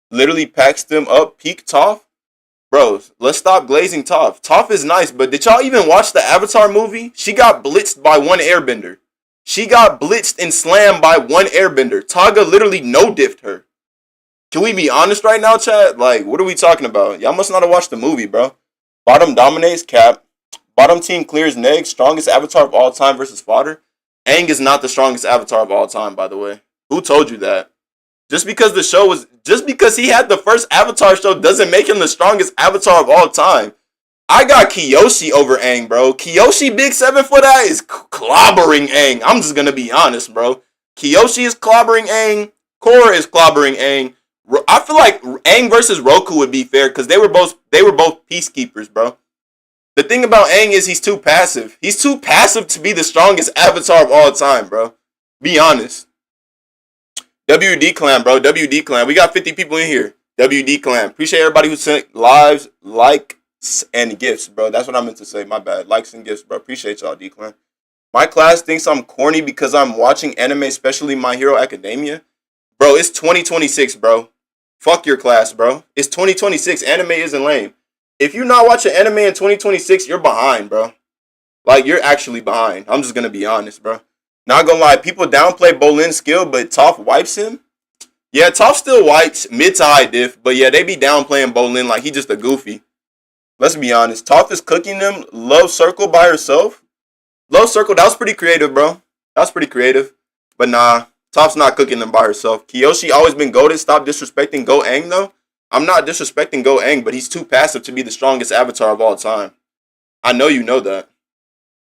literally packs them up. Peak Toph. Bro, let's stop glazing Toph. Toph is nice, but did y'all even watch the Avatar movie? She got blitzed by one airbender. She got blitzed and slammed by one airbender. Taga literally no-diffed her. Can we be honest right now, chat? Like, what are we talking about? Y'all must not have watched the movie, bro. Bottom dominates, cap. Bottom team clears Neg. Strongest avatar of all time versus fodder. Aang is not the strongest avatar of all time, by the way. Who told you that? Just because he had the first Avatar show doesn't make him the strongest avatar of all time. I got Kyoshi over Aang, bro. Kyoshi, big 7-foot eye, is clobbering Aang. I'm just gonna be honest, bro. Kyoshi is clobbering Aang. Korra is clobbering Aang. I feel like Aang versus Roku would be fair because they were both peacekeepers, bro. The thing about Aang is he's too passive. He's too passive to be the strongest avatar of all time, bro. Be honest. WD Clan, bro. WD Clan. We got 50 people in here. WD Clan. Appreciate everybody who sent lives, and gifts, bro. That's what I meant to say. My bad. Likes and gifts, bro. Appreciate y'all, D-Clan. My class thinks I'm corny because I'm watching anime, especially My Hero Academia. Bro, it's 2026, bro. Fuck your class, bro. It's 2026. Anime isn't lame. If you're not watching anime in 2026, you're behind, bro. Like, you're actually behind. I'm just gonna be honest, bro. Not gonna lie. People downplay Bolin's skill, but Toph wipes him. Yeah, Toph still wipes mid to high diff, but yeah, they be downplaying Bolin like he just a goofy. Let's be honest. Toph is cooking them. Love Circle by herself. Love Circle, that was pretty creative, bro. That was pretty creative. But nah, Toph's not cooking them by herself. Kyoshi always been goated. Stop disrespecting Go Aang, though. I'm not disrespecting Go Aang, but he's too passive to be the strongest avatar of all time. I know you know that.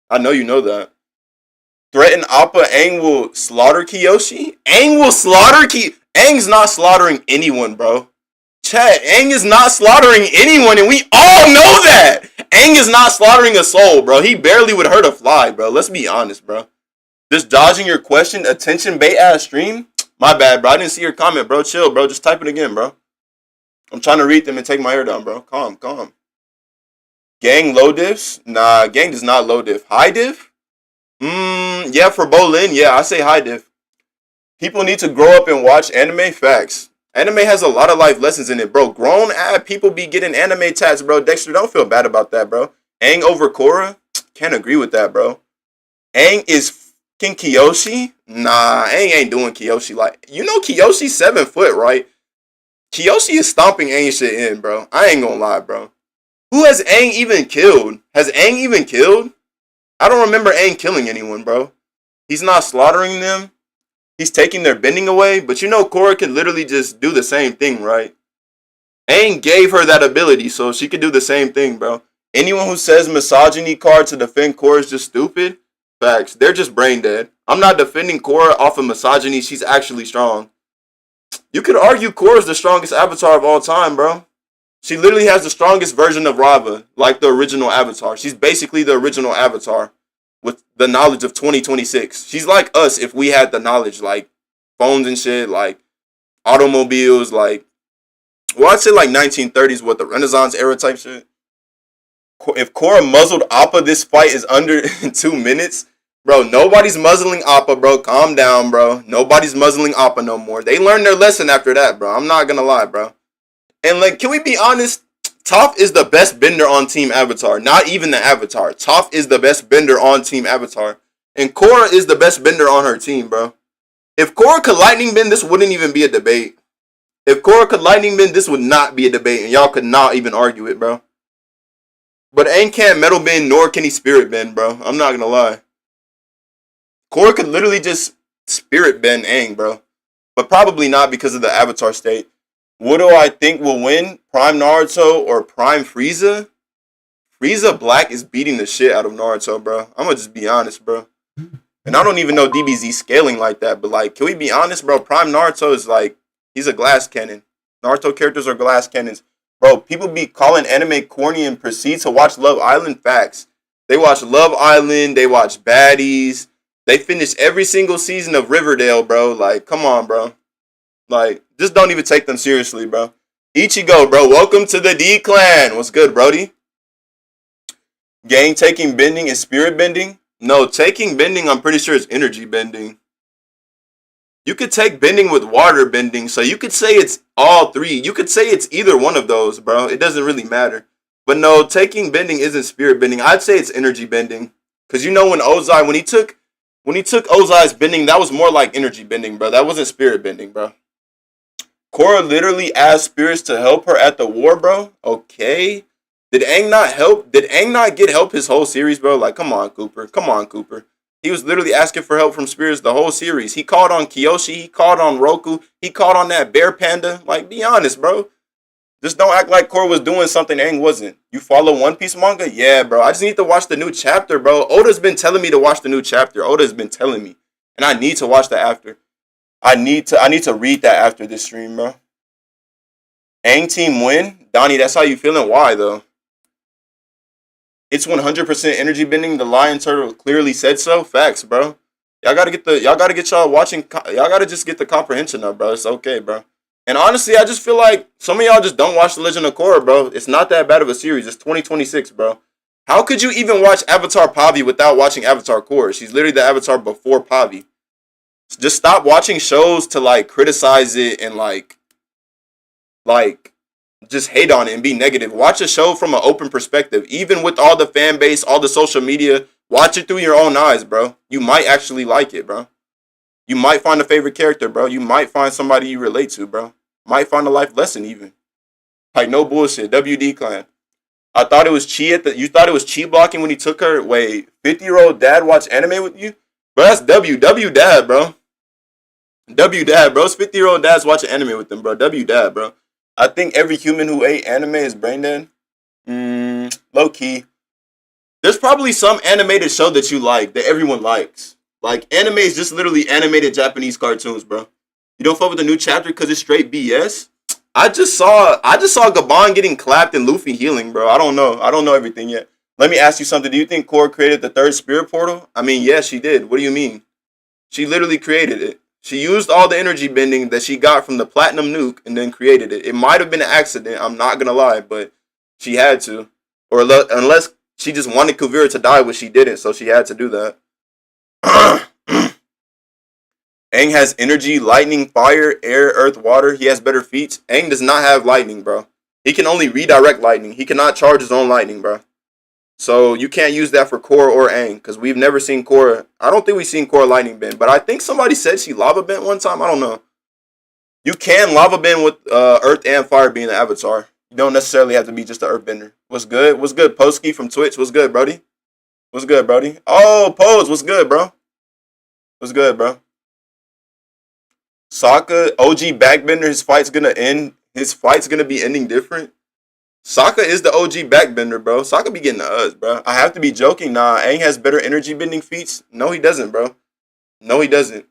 I know you know that. Threaten Appa, Aang will slaughter Kyoshi? Aang will slaughter Aang's not slaughtering anyone, bro. Chat, Aang is not slaughtering anyone, and we all know that. Aang is not slaughtering a soul, bro. He barely would hurt a fly, bro. Let's be honest, bro. Just dodging your question, attention bait ass stream? My bad, bro. I didn't see your comment, bro. Chill, bro. Just type it again, bro. I'm trying to read them and take my hair down, bro. Calm. Gang low diffs? Nah, gang does not low diff. High diff? Yeah, for Bolin, yeah, I say high diff. People need to grow up and watch anime. Facts. Anime has a lot of life lessons in it, bro. Grown ass people be getting anime tats, bro. Dexter, don't feel bad about that, bro. Aang over Korra? Can't agree with that, bro. Aang is fucking Kyoshi? Nah, Aang ain't doing Kyoshi. Like, you know Kyoshi's 7 foot, right? Kyoshi is stomping Aang shit in, bro. I ain't gonna lie, bro. Who has Aang even killed? Has Aang even killed? I don't remember Aang killing anyone, bro. He's not slaughtering them. he's taking their bending away, but you know Korra can literally just do the same thing, right? Aang gave her that ability, so she could do the same thing, bro. Anyone who says misogyny card to defend Korra is just stupid, facts. They're just brain dead. I'm not defending Korra off of misogyny. She's actually strong. You could argue Korra is the strongest avatar of all time, bro. She literally has the strongest version of Rava, like the original Avatar. She's basically the original Avatar with the knowledge of 2026. She's like us if we had the knowledge, like phones and shit, like automobiles, like, well, I'd say like 1930s, what, the Renaissance era type shit. If Korra muzzled Appa, this fight is under 2 minutes. Bro, nobody's muzzling Appa, bro. Calm down, bro. Nobody's muzzling Appa no more. They learned their lesson after that, bro. I'm not gonna lie, bro. And like, can we be honest? Toph is the best bender on Team Avatar. Not even the Avatar. Toph is the best bender on Team Avatar. And Korra is the best bender on her team, bro. If Korra could lightning bend, this wouldn't even be a debate. If Korra could lightning bend, this would not be a debate. And y'all could not even argue it, bro. But Aang can't metal bend, nor can he spirit bend, bro. I'm not gonna lie. Korra could literally just spirit bend Aang, bro. But probably not because of the Avatar state. What do I think will win? Prime Naruto or Prime Frieza? Frieza Black is beating the shit out of Naruto, bro. I'm gonna just be honest, bro. And I don't even know DBZ scaling like that, but like, can we be honest, bro? Prime Naruto is like, he's a glass cannon. Naruto characters are glass cannons. Bro, people be calling anime corny and proceed to watch Love Island. Facts. They watch Love Island, they watch Baddies. They finish every single season of Riverdale, bro. Like, come on, bro. Like, just don't even take them seriously, bro. Ichigo, bro. Welcome to the D Clan. What's good, Brody? Gang taking bending is spirit bending? No, taking bending, I'm pretty sure is energy bending. You could take bending with water bending, so you could say it's all three. You could say it's either one of those, bro. It doesn't really matter. But no, taking bending isn't spirit bending. I'd say it's energy bending. Because you know when Ozai, when he took Ozai's bending, that was more like energy bending, bro. That wasn't spirit bending, bro. Korra literally asked spirits to help her at the war, bro. Okay. Did Aang not help? Did Aang not get help his whole series, bro? Like, come on, Cooper. Come on, Cooper. He was literally asking for help from spirits the whole series. He called on Kyoshi. He called on Roku. He called on that bear panda. Like, be honest, bro. Just don't act like Korra was doing something Aang wasn't. You follow One Piece manga? Yeah, bro. I just need to watch the new chapter, bro. Oda's been telling me to watch the new chapter. Oda's been telling me. And I need to watch that after. I need to read that after this stream, bro. Aang team win? Donnie, that's how you feeling? Why, though? It's 100% energy bending. The lion turtle clearly said so. Facts, bro. Y'all gotta get y'all watching. Y'all gotta just get the comprehension up, bro. It's okay, bro. And honestly, I just feel like some of y'all just don't watch The Legend of Korra, bro. It's not that bad of a series. It's 2026, bro. How could you even watch Avatar Pavi without watching Avatar Korra? She's literally the Avatar before Pavi. Just stop watching shows to like criticize it and like just hate on it and be negative. Watch a show from an open perspective. Even with all the fan base, all the social media, watch it through your own eyes, bro. You might actually like it, bro. You might find a favorite character, bro. You might find somebody you relate to, bro. Might find a life lesson even. Like, no bullshit. WD Clan. I thought it was Chi you thought it was Chi blocking when he took her. Wait, 50-year-old dad watch anime with you? Bro, that's W dad, bro. W dad, bro. It's 50-year-old dads watching anime with them, bro. W dad, bro. I think every human who ate anime is brain dead. Low key. There's probably some animated show that you like, that everyone likes. Like, anime is just literally animated Japanese cartoons, bro. You don't fuck with the new chapter because it's straight BS? I just saw Gabon getting clapped and Luffy healing, bro. I don't know everything yet. Let me ask you something. Do you think Korra created the third spirit portal? I mean, yeah, she did. What do you mean? She literally created it. She used all the energy bending that she got from the platinum nuke and then created it. It might have been an accident. I'm not going to lie, but she had to. Or unless she just wanted Kuvira to die, which she didn't, so she had to do that. Aang has energy, lightning, fire, air, earth, water. He has better feats. Aang does not have lightning, bro. He can only redirect lightning. He cannot charge his own lightning, bro. So you can't use that for Korra or Aang, because we've never seen Korra. I don't think we've seen Korra lightning bend, but I think somebody said she lava bent one time. I don't know. You can lava bend with earth and fire being the avatar. You don't necessarily have to be just an earthbender. What's good? What's good, Posky from Twitch? What's good, Brody? What's good, Brody? Oh, Pose, what's good, bro? What's good, bro? Sokka, OG backbender, his fight's gonna be ending different. Sokka is the OG backbender, bro. Sokka be getting to us, bro. I have to be joking. Nah, Aang has better energy bending feats. No, he doesn't, bro. No, he doesn't.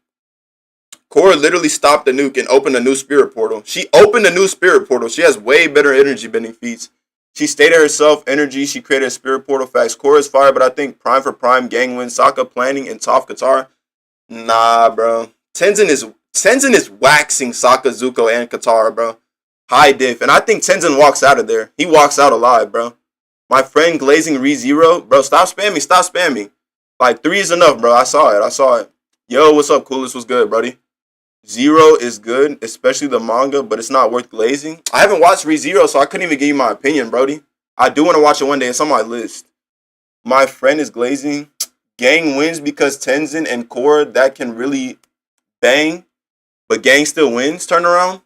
Korra literally stopped the nuke and opened a new spirit portal. She opened a new spirit portal. She has way better energy bending feats. She stated herself energy. She created a spirit portal. Facts. Korra is fire, but I think prime for prime, gang win, Sokka planning, and Toph Katara. Nah, bro. Tenzin is waxing Sokka, Zuko, and Katara, bro. High diff. And I think Tenzin walks out of there. He walks out alive, bro. My friend Glazing ReZero. Bro, stop spamming. Stop spamming. Like, 3 is enough, bro. I saw it. Yo, what's up, Coolest? What's good, buddy? Zero is good, especially the manga, but it's not worth glazing. I haven't watched ReZero, so I couldn't even give you my opinion, brody. I do want to watch it one day. It's on my list. My friend is glazing. Gang wins because Tenzin and Korra, that can really bang, but Gang still wins. Turn around.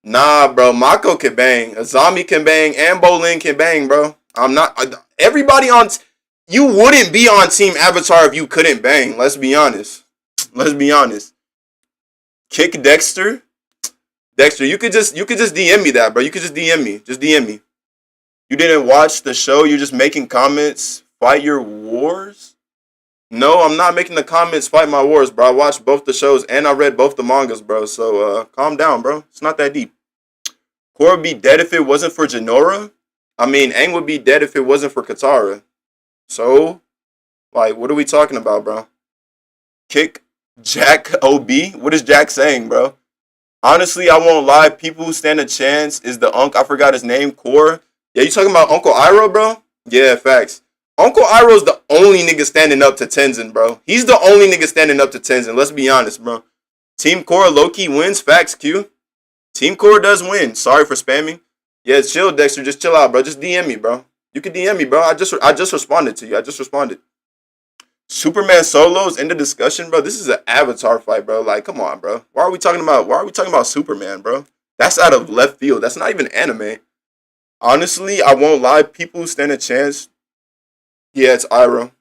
Nah, bro. Mako can bang. Azami can bang, and Bolin can bang, bro. Everybody on. You wouldn't be on Team Avatar if you couldn't bang. Let's be honest. Kick Dexter. Dexter, you could just DM me that, bro. You could just DM me. Just DM me. You didn't watch the show. You're just making comments. Fight your wars? No, I'm not making the comments fight my wars, bro. I watched both the shows and I read both the mangas, bro. So calm down, bro. It's not that deep. Korra would be dead if it wasn't for Jinora. I mean, Aang would be dead if it wasn't for Katara. So, like, what are we talking about, bro? Kick Jack OB? What is Jack saying, bro? Honestly, I won't lie. People who stand a chance is the I forgot his name, Korra. Yeah, you talking about Uncle Iroh, bro? Yeah, facts. Uncle Iroh's the only nigga standing up to Tenzin, bro. He's the only nigga standing up to Tenzin. Let's be honest, bro. Team Korra low-key wins. Facts, Q. Team Korra does win. Sorry for spamming. Yeah, chill, Dexter. Just chill out, bro. Just DM me, bro. You can DM me, bro. I just responded to you. I just responded. Superman solos in the discussion, bro. This is an Avatar fight, bro. Like, come on, bro. Why are we talking about Superman, bro? That's out of left field. That's not even anime. Honestly, I won't lie. People who stand a chance. Yeah, it's Iroh.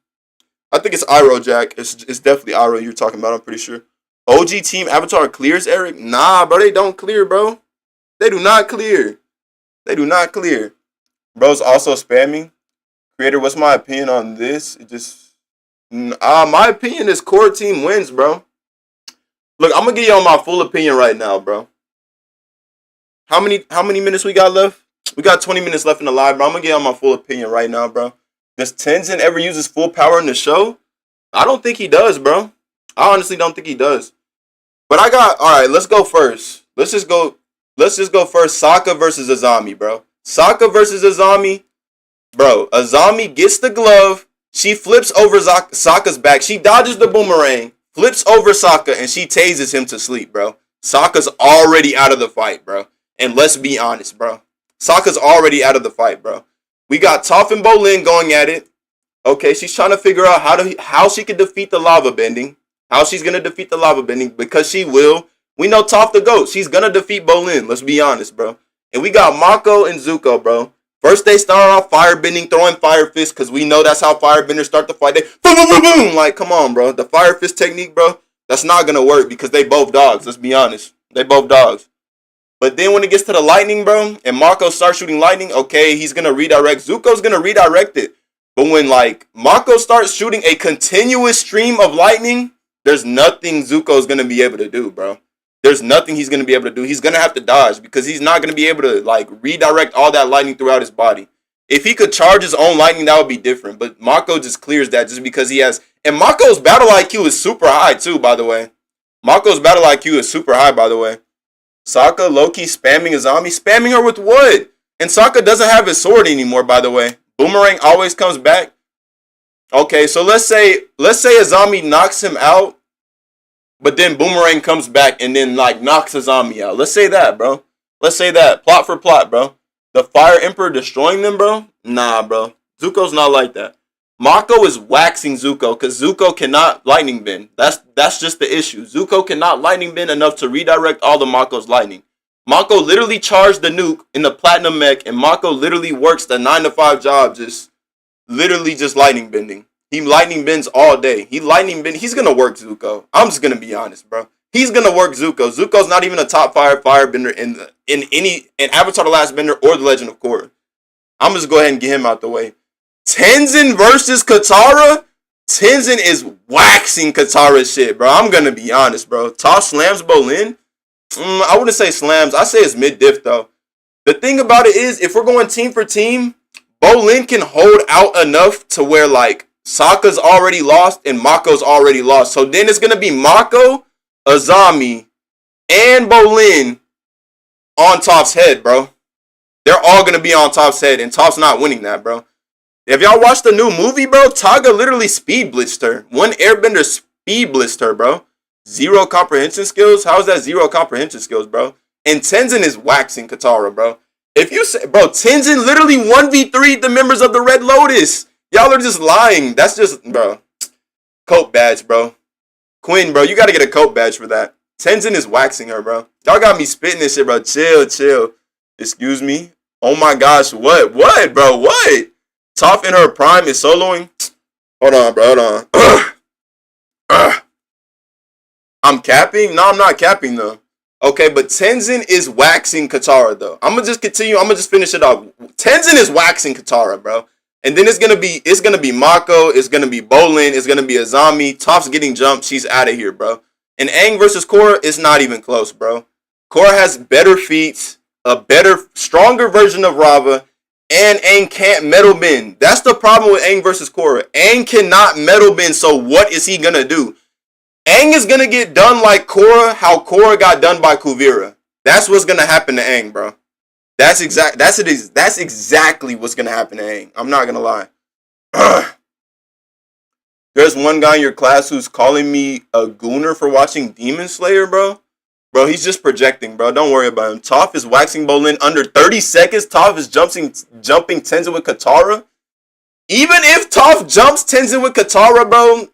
I think it's Iroh, Jack. It's definitely Iroh you're talking about, I'm pretty sure. OG Team Avatar clears, Eric? Nah, bro. They don't clear, bro. They do not clear. Bro's also spamming. Creator, what's my opinion on this? My opinion is Korra team wins, bro. Look, I'm gonna give y'all my full opinion right now, bro. How many minutes we got left? We got 20 minutes left in the live, bro. I'm gonna give y'all my full opinion right now, bro. Does Tenzin ever use his full power in the show? I don't think he does, bro. I honestly don't think he does. But alright, let's go first. Let's just go first. Sokka versus Azami, bro. Sokka versus Azami. Bro, Azami gets the glove. She flips over Sokka's back. She dodges the boomerang, flips over Sokka, and she tases him to sleep, bro. Sokka's already out of the fight, bro. And let's be honest, bro. Sokka's already out of the fight, bro. We got Toph and Bolin going at it. Okay, she's trying to figure out how she can defeat the lava bending. How she's going to defeat the lava bending, because she will. We know Toph the GOAT. She's going to defeat Bolin. Let's be honest, bro. And we got Mako and Zuko, bro. First, they start off firebending, throwing fire fists, because we know that's how firebenders start the fight. They boom, boom, boom, boom. Like, come on, bro. The fire fist technique, bro, that's not going to work because they both dogs. Let's be honest. They both dogs. But then when it gets to the lightning, bro, and Mako starts shooting lightning, okay, he's going to redirect. Zuko's going to redirect it. But when, like, Mako starts shooting a continuous stream of lightning, there's nothing Zuko's going to be able to do, bro. There's nothing he's going to be able to do. He's going to have to dodge because he's not going to be able to, like, redirect all that lightning throughout his body. If he could charge his own lightning, that would be different. But Mako just clears that just because he has... And Mako's battle IQ is super high, too, by the way. Mako's battle IQ is super high, by the way. Sokka, Loki spamming Azami. Spamming her with what? And Sokka doesn't have his sword anymore, by the way. Boomerang always comes back. Okay, so let's say Azami knocks him out, but then Boomerang comes back and then, like, knocks Azami out. Let's say that, bro. Let's say that. Plot for plot, bro. The Fire Emperor destroying them, bro? Nah, bro. Zuko's not like that. Mako is waxing Zuko because Zuko cannot lightning bend. That's just the issue. Zuko cannot lightning bend enough to redirect all of Mako's lightning. Mako literally charged the nuke in the platinum mech, and Mako literally works the 9-to-5 job, just lightning bending. He lightning bends all day. He's gonna work Zuko. I'm just gonna be honest, bro. He's gonna work Zuko. Zuko's not even a top 5 firebender in Avatar: The Last Bender or The Legend of Korra. I'm just go ahead and get him out the way. Tenzin versus Katara. Tenzin is waxing Katara's shit, bro. I'm gonna be honest, bro. Toph slams Bolin. I wouldn't say slams. I say it's mid-diff, though. The thing about it is, if we're going team for team, Bolin can hold out enough to where, like, Sokka's already lost and Mako's already lost. So then it's going to be Mako, Azami, and Bolin on Toph's head, bro. They're all going to be on Toph's head, and Toph's not winning that, bro. If y'all watched the new movie, bro, Togga literally speed blitzed her. One airbender speed blitzed her, bro. 0 comprehension skills? How is that 0 comprehension skills, bro? And Tenzin is waxing Katara, bro. If you say, bro, Tenzin literally 1v3'd the members of the Red Lotus. Y'all are just lying. That's just, bro. Coat badge, bro. Quinn, bro, you got to get a coat badge for that. Tenzin is waxing her, bro. Y'all got me spitting this shit, bro. Chill. Excuse me. Oh my gosh, what, bro, what? Toph in her prime is soloing? Hold on, bro, hold on. I'm capping? No, I'm not capping, though. Okay, but Tenzin is waxing Katara, though. I'm gonna just continue. I'm gonna just finish it off. Tenzin is waxing Katara, bro. And then it's gonna be Mako. It's gonna be Bolin. It's gonna be Azami. Toph's getting jumped. She's out of here, bro. And Aang versus Korra is not even close, bro. Korra has better feats, a better, stronger version of Rava, and Aang can't metal bend. That's the problem with Aang versus Korra. Aang cannot metal bend. So what is he gonna do? Aang is gonna get done like Korra, how Korra got done by Kuvira. That's what's gonna happen to Aang, bro. That's exactly what's gonna happen to Aang. I'm not gonna lie. There's one guy in your class who's calling me a gooner for watching Demon Slayer, bro. Bro, he's just projecting, bro. Don't worry about him. Toph is waxing Bolin under 30 seconds. Toph is jumping Tenzin with Katara. Even if Toph jumps Tenzin with Katara, bro,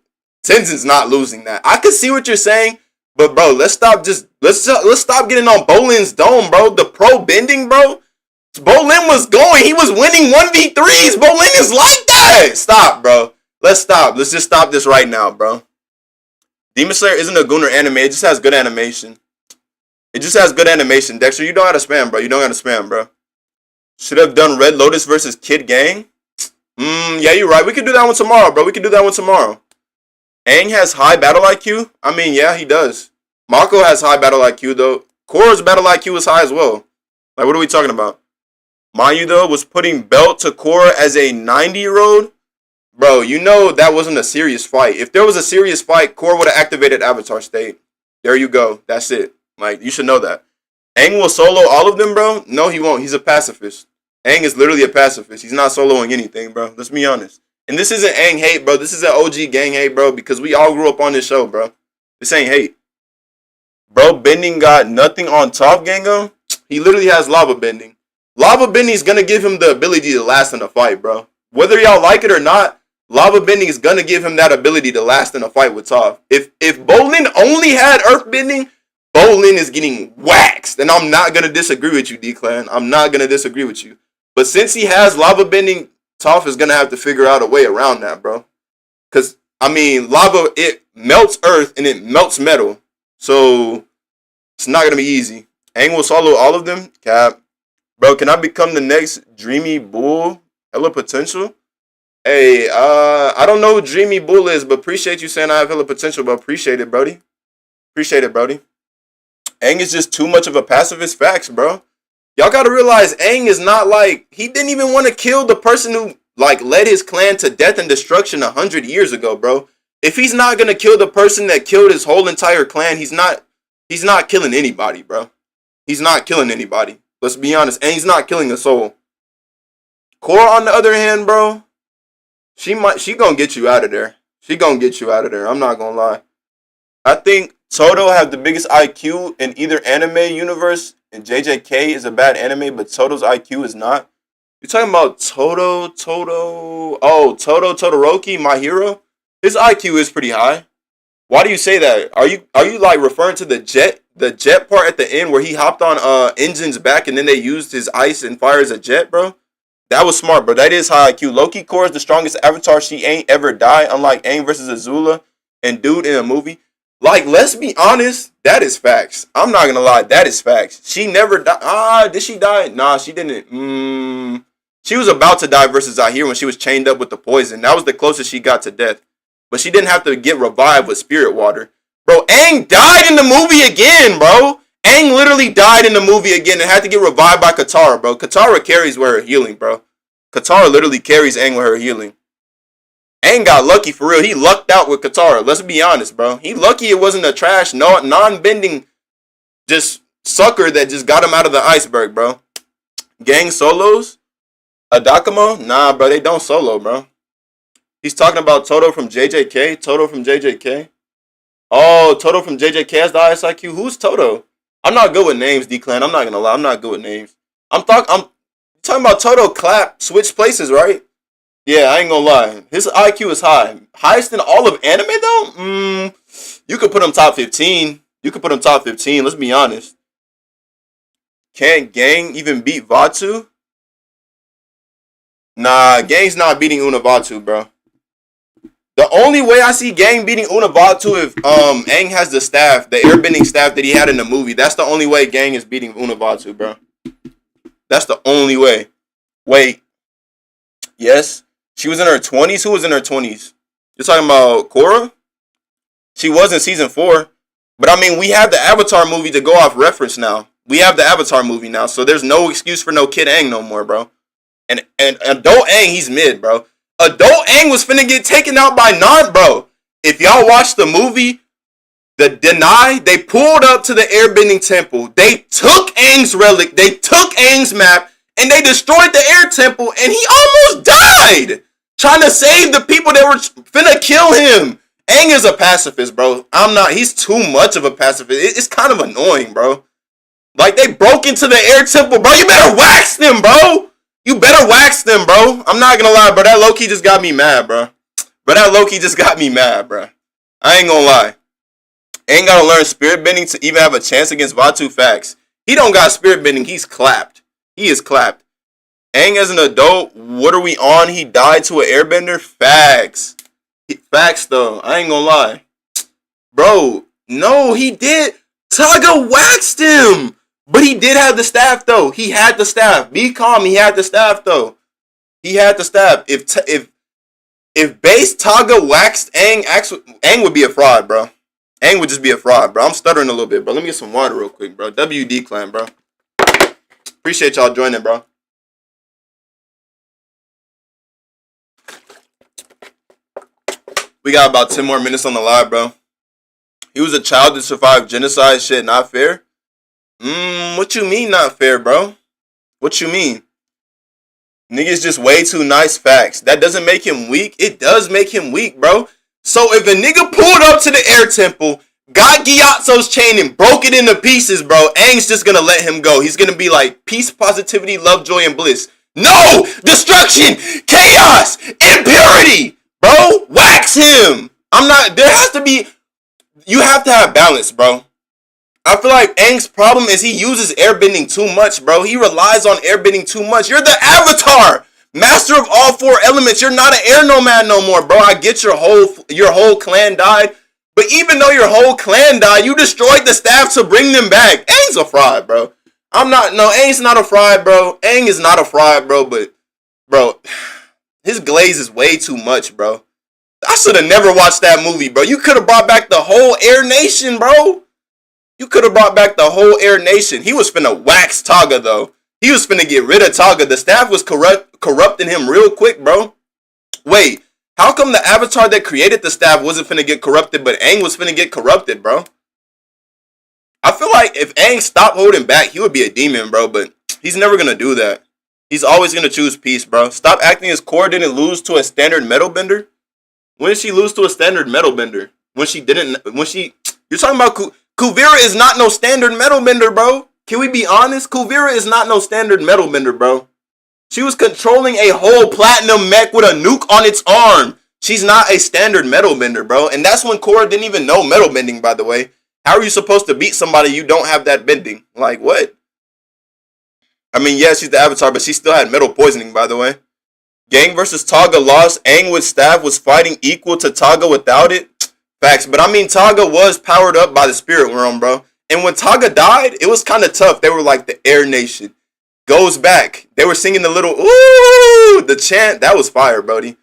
Tenzin's not losing that. I can see what you're saying, but bro, let's stop getting on Bolin's dome, bro. The pro bending, bro. Bolin was going. He was winning 1v3s. Bolin is like that. Stop, bro. Let's stop. Let's just stop this right now, bro. Demon Slayer isn't a Gooner anime. It just has good animation. It just has good animation. Dexter, you don't have to spam, bro. You don't have to spam, bro. Should have done Red Lotus versus Kid Gang. Yeah, you're right. We could do that one tomorrow, bro. We could do that one tomorrow. Aang has high battle IQ? I mean, yeah, he does. Mako has high battle IQ, though. Korra's battle IQ is high as well. Like, what are we talking about? Mayu, though, was putting belt to Korra as a 90-year-old. Bro, you know that wasn't a serious fight. If there was a serious fight, Korra would have activated Avatar State. There you go. That's it. Like, you should know that. Aang will solo all of them, bro? No, he won't. He's a pacifist. Aang is literally a pacifist. He's not soloing anything, bro. Let's be honest. And this isn't Aang hate, bro. This is an OG gang hate, bro, because we all grew up on this show, bro. This ain't hate. Bro, bending got nothing on Toph Gango. He literally has lava bending. Lava bending is going to give him the ability to last in a fight, bro. Whether y'all like it or not, lava bending is going to give him that ability to last in a fight with Toph. If Bolin only had earth bending, Bolin is getting waxed. And I'm not going to disagree with you, D-Clan. I'm not going to disagree with you. But since he has lava bending, Toph is going to have to figure out a way around that, bro. Because, I mean, lava, it melts earth and it melts metal. So, it's not going to be easy. Aang will solo all of them. Cap. Bro, can I become the next Dreamy Bull? Hella potential? Hey, I don't know who Dreamy Bull is, but appreciate you saying I have hella potential, but appreciate it, Brody. Appreciate it, Brody. Aang is just too much of a pacifist. Facts, bro. Y'all gotta realize Aang is not like, he didn't even want to kill the person who like led his clan to death and destruction 100 years ago, bro. If he's not gonna kill the person that killed his whole entire clan, he's not killing anybody, bro. He's not killing anybody. Let's be honest. And he's not killing a soul. Korra, on the other hand, bro, she gonna get you out of there. She gonna get you out of there. I'm not gonna lie. I think Toto have the biggest IQ in either anime universe, and JJK is a bad anime, but Toto's IQ is not. You're talking about Todoroki, my hero? His IQ is pretty high. Why do you say that? Are you like referring to the jet part at the end where he hopped on Engine's back and then they used his ice and fire as a jet, bro? That was smart, bro. That is high IQ. Loki Korra is the strongest avatar. She ain't ever die, unlike Aang versus Azula and Dude in a movie. Like, let's be honest, that is facts. I'm not gonna lie, that is facts. She never died. Did she die? Nah, she didn't. She was about to die versus Zahir when she was chained up with the poison. That was the closest she got to death. But she didn't have to get revived with spirit water. Bro, Aang died in the movie again, bro. Aang literally died in the movie again and had to get revived by Katara, bro. Katara carries with her healing, bro. Katara literally carries Aang with her healing. Aang got lucky for real. He lucked out with Katara. Let's be honest, bro. He lucky it wasn't a trash, non-bending, just sucker that just got him out of the iceberg, bro. Gang solos? Adakamo? Nah, bro. They don't solo, bro. He's talking about Toto from JJK. Toto from JJK. Oh, Toto from JJK has the highest IQ. Who's Toto? I'm not good with names, D-Clan. I'm not gonna lie. I'm not good with names. I'm talking about Toto clap, switch places, right? Yeah, I ain't gonna lie. His IQ is high. Highest in all of anime, though? You could put him top 15. Let's be honest. Can't Gang even beat Vaatu? Nah, Gang's not beating Unavatu, bro. The only way I see Gang beating Unavatu if Aang has the staff, the airbending staff that he had in the movie. That's the only way Gang is beating Unavatu, bro. That's the only way. Wait. Yes? She was in her 20s? Who was in her 20s? You're talking about Korra? She was in season 4. But I mean, we have the Avatar movie to go off reference now. We have the Avatar movie now, so there's no excuse for no Kid Aang no more, bro. And adult Aang, he's mid, bro. Adult Aang was finna get taken out by Nan, bro. If y'all watch the movie, the Deny, they pulled up to the airbending temple. They took Aang's relic, they took Aang's map, and they destroyed the air temple, and he almost died trying to save the people that were finna kill him. Aang is a pacifist, bro. I'm not. He's too much of a pacifist. It's kind of annoying, bro. Like, they broke into the air temple, bro. You better wax them, bro. You better wax them, bro. I'm not gonna lie, bro. That low-key just got me mad, bro. I ain't gonna lie. Aang gotta learn spirit bending to even have a chance against Vaatu. Facts. He don't got spirit bending. He's clapped. He is clapped. Aang as an adult, what are we on? He died to an airbender? Facts. Facts, though. I ain't gonna lie. Bro, no, he did. Taga waxed him. But he did have the staff, though. He had the staff. Be calm. He had the staff, though. He had the staff. If base Taga waxed Aang, Aang would be a fraud, bro. Aang would just be a fraud, bro. I'm stuttering a little bit, bro. Let me get some water real quick, bro. WD clan, bro. Appreciate y'all joining, bro. We got about 10 more minutes on the live, bro. He was a child that survived genocide. Shit, not fair? What you mean not fair, bro? What you mean? Nigga's just way too nice. Facts. That doesn't make him weak. It does make him weak, bro. So if a nigga pulled up to the air temple, got Gyatso's chain and broke it into pieces, bro, Aang's just gonna let him go. He's gonna be like, peace, positivity, love, joy, and bliss. No! Destruction! Chaos! Impurity! Bro, wax him! There has to be, you have to have balance, bro. I feel like Aang's problem is he uses airbending too much, bro. He relies on airbending too much. You're the Avatar! Master of all 4 elements. You're not an air nomad no more, bro. I get your whole clan died. But even though your whole clan died, you destroyed the staff to bring them back. Aang's a fraud, bro. Aang's not a fraud, bro. Aang is not a fraud, bro. But, bro, his glaze is way too much, bro. I should have never watched that movie, bro. You could have brought back the whole Air Nation, bro. You could have brought back the whole Air Nation. He was finna wax Taga, though. He was finna get rid of Taga. The staff was corrupting him real quick, bro. Wait, how come the Avatar that created the staff wasn't finna get corrupted, but Aang was finna get corrupted, bro? I feel like if Aang stopped holding back, he would be a demon, bro, but he's never gonna do that. He's always gonna choose peace, bro. Stop acting as Korra didn't lose to a standard metal bender. When did she lose to a standard metal bender? You're talking about Kuvira is not no standard metal bender, bro. Can we be honest? Kuvira is not no standard metal bender, bro. She was controlling a whole platinum mech with a nuke on its arm. She's not a standard metal bender, bro. And that's when Korra didn't even know metal bending, by the way. How are you supposed to beat somebody you don't have that bending? Like, what? I mean, yeah, she's the Avatar, but she still had metal poisoning, by the way. Gang versus Taga lost. Aang with staff was fighting equal to Taga without it. Facts. But I mean, Taga was powered up by the spirit realm, bro. And when Taga died, it was kind of tough. They were like the Air Nation. Goes back. They were singing the little, ooh, the chant. That was fire, Brody.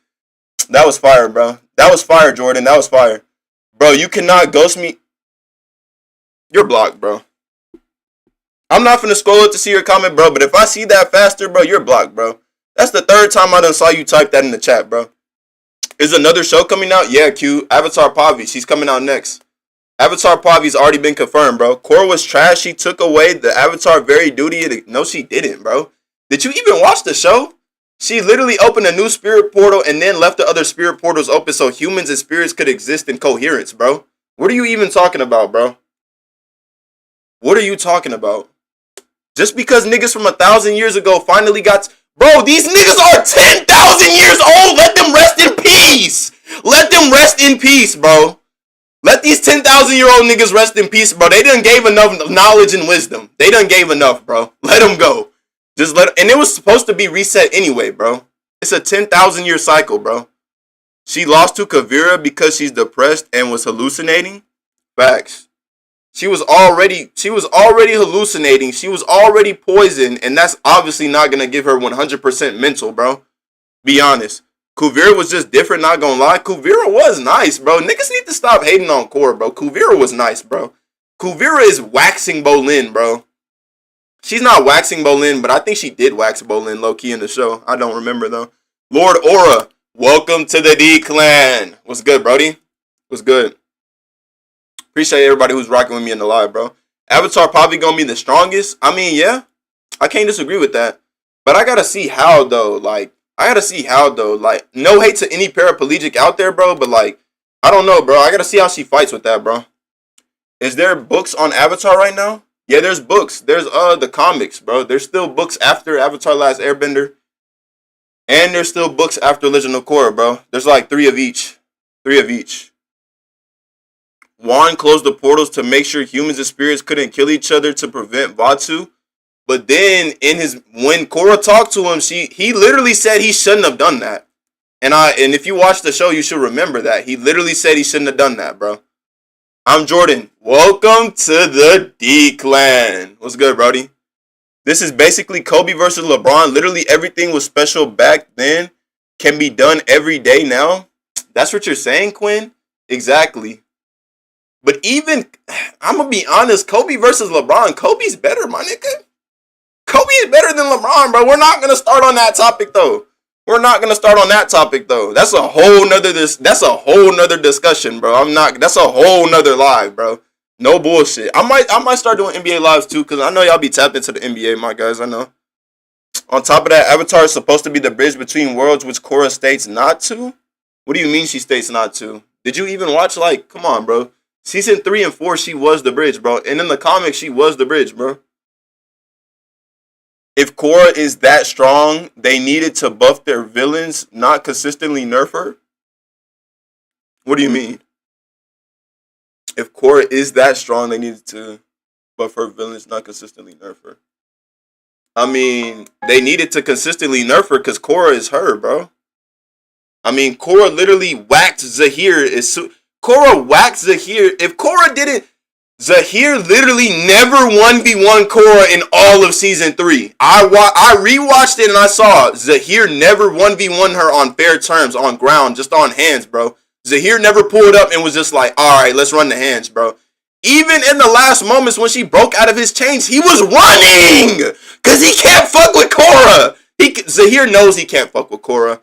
That was fire, bro. That was fire, Jordan. That was fire. Bro, you cannot ghost me. You're blocked, bro. I'm not finna scroll up to see your comment, bro. But if I see that faster, bro, you're blocked, bro. That's the third time I done saw you type that in the chat, bro. Is another show coming out? Yeah, Q. Avatar Pavi. She's coming out next. Avatar Pavi's already been confirmed, bro. Korra was trash. She took away the Avatar very duty. No, she didn't, bro. Did you even watch the show? She literally opened a new spirit portal and then left the other spirit portals open so humans and spirits could exist in coherence, bro. What are you even talking about, bro? What are you talking about? Just because niggas from 1,000 years ago finally got... Bro, these niggas are 10,000 years old. Let them rest in peace. Let them rest in peace, bro. Let these 10,000-year-old niggas rest in peace, bro. They done gave enough knowledge and wisdom. They done gave enough, bro. Let them go. Just let... And it was supposed to be reset anyway, bro. It's a 10,000-year cycle, bro. She lost to Kuvira because she's depressed and was hallucinating. Facts. She was already hallucinating. She was already poisoned, and that's obviously not gonna give her 100% mental, bro. Be honest. Kuvira was just different, not gonna lie. Kuvira was nice, bro. Niggas need to stop hating on Korra, bro. Kuvira was nice, bro. Kuvira is waxing Bolin, bro. She's not waxing Bolin, but I think she did wax Bolin low-key in the show. I don't remember, though. Lord Aura, welcome to the D-Clan. What's good, Brody? What's good? Appreciate everybody who's rocking with me in the live, bro. Avatar probably gonna be the strongest. I mean, yeah. I can't disagree with that. But I gotta see how, though. Like, no hate to any paraplegic out there, bro. But, like, I don't know, bro. I gotta see how she fights with that, bro. Is there books on Avatar right now? Yeah, there's books. There's, the comics, bro. There's still books after Avatar Last Airbender. And there's still books after Legend of Korra, bro. There's, like, 3 of each. 3 of each. Wan closed the portals to make sure humans and spirits couldn't kill each other to prevent Vaatu. But then when Korra talked to him, he literally said he shouldn't have done that. And if you watch the show, you should remember that. He literally said he shouldn't have done that, bro. I'm Jordan. Welcome to the D-Clan. What's good, Brody? This is basically Kobe versus LeBron. Literally everything was special back then. Can be done every day now. That's what you're saying, Quinn? Exactly. But even, I'm going to be honest, Kobe versus LeBron, Kobe's better, my nigga. Kobe is better than LeBron, bro. We're not going to start on that topic, though. That's a whole nother discussion, bro. That's a whole nother live, bro. No bullshit. I might start doing NBA lives, too, because I know y'all be tapped into the NBA, my guys. I know. On top of that, Avatar is supposed to be the bridge between worlds, which Korra states not to. What do you mean she states not to? Did you even watch, like, come on, bro. Season 3 and 4, she was the bridge, bro. And in the comics, she was the bridge, bro. If Korra is that strong, they needed to buff their villains, not consistently nerf her? What do you mean? If Korra is that strong, they needed to buff her villains, not consistently nerf her. I mean, they needed to consistently nerf her because Korra is her, bro. I mean, Korra literally whacked Zahir. Korra whacked Zahir. If Korra didn't... Zahir literally never 1v1 Korra in all of Season 3. I rewatched it and I saw Zahir never 1v1 her on fair terms, on ground, just on hands, bro. Zahir never pulled up and was just like, alright, let's run the hands, bro. Even in the last moments when she broke out of his chains, he was running! Because he can't fuck with Korra! Zahir knows he can't fuck with Korra.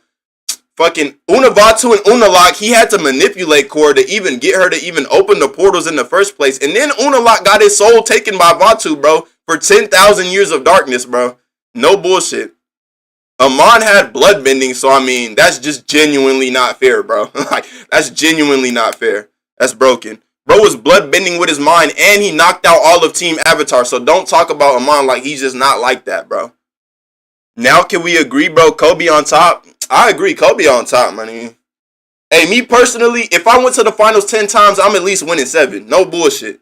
Fucking Unavaatu and Unalaq, he had to manipulate Korra to even get her to even open the portals in the first place. And then Unalaq got his soul taken by Vaatu, bro, for 10,000 years of darkness, bro. No bullshit. Amon had bloodbending, so I mean, that's just genuinely not fair, bro. Like, that's genuinely not fair. That's broken. Bro was bloodbending with his mind, and he knocked out all of Team Avatar, so don't talk about Amon like he's just not like that, bro. Now can we agree, bro, Kobe on top? I agree, Kobe on top, man. Hey, me personally, if I went to the finals 10 times, I'm at least winning 7. No bullshit.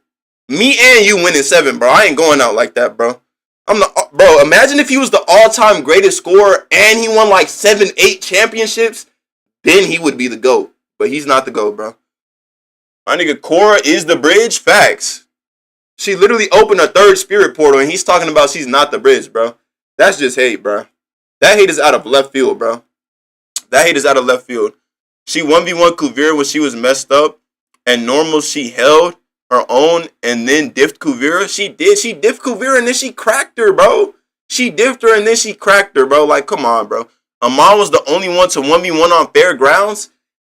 Me and you winning 7, bro. I ain't going out like that, bro. Bro, imagine if he was the all-time greatest scorer and he won like 7, 8 championships. Then he would be the GOAT. But he's not the GOAT, bro. My nigga, Korra is the bridge. Facts. She literally opened a third spirit portal, and he's talking about she's not the bridge, bro. That's just hate, bro. That hate is out of left field, bro. That hate is out of left field. She 1v1 Kuvira when she was messed up, and normal she held her own and then diffed Kuvira. She did. She diffed Kuvira and then she cracked her, bro. She diffed her and then she cracked her, bro. Like, come on, bro. Amon was the only one to 1v1 on fair grounds.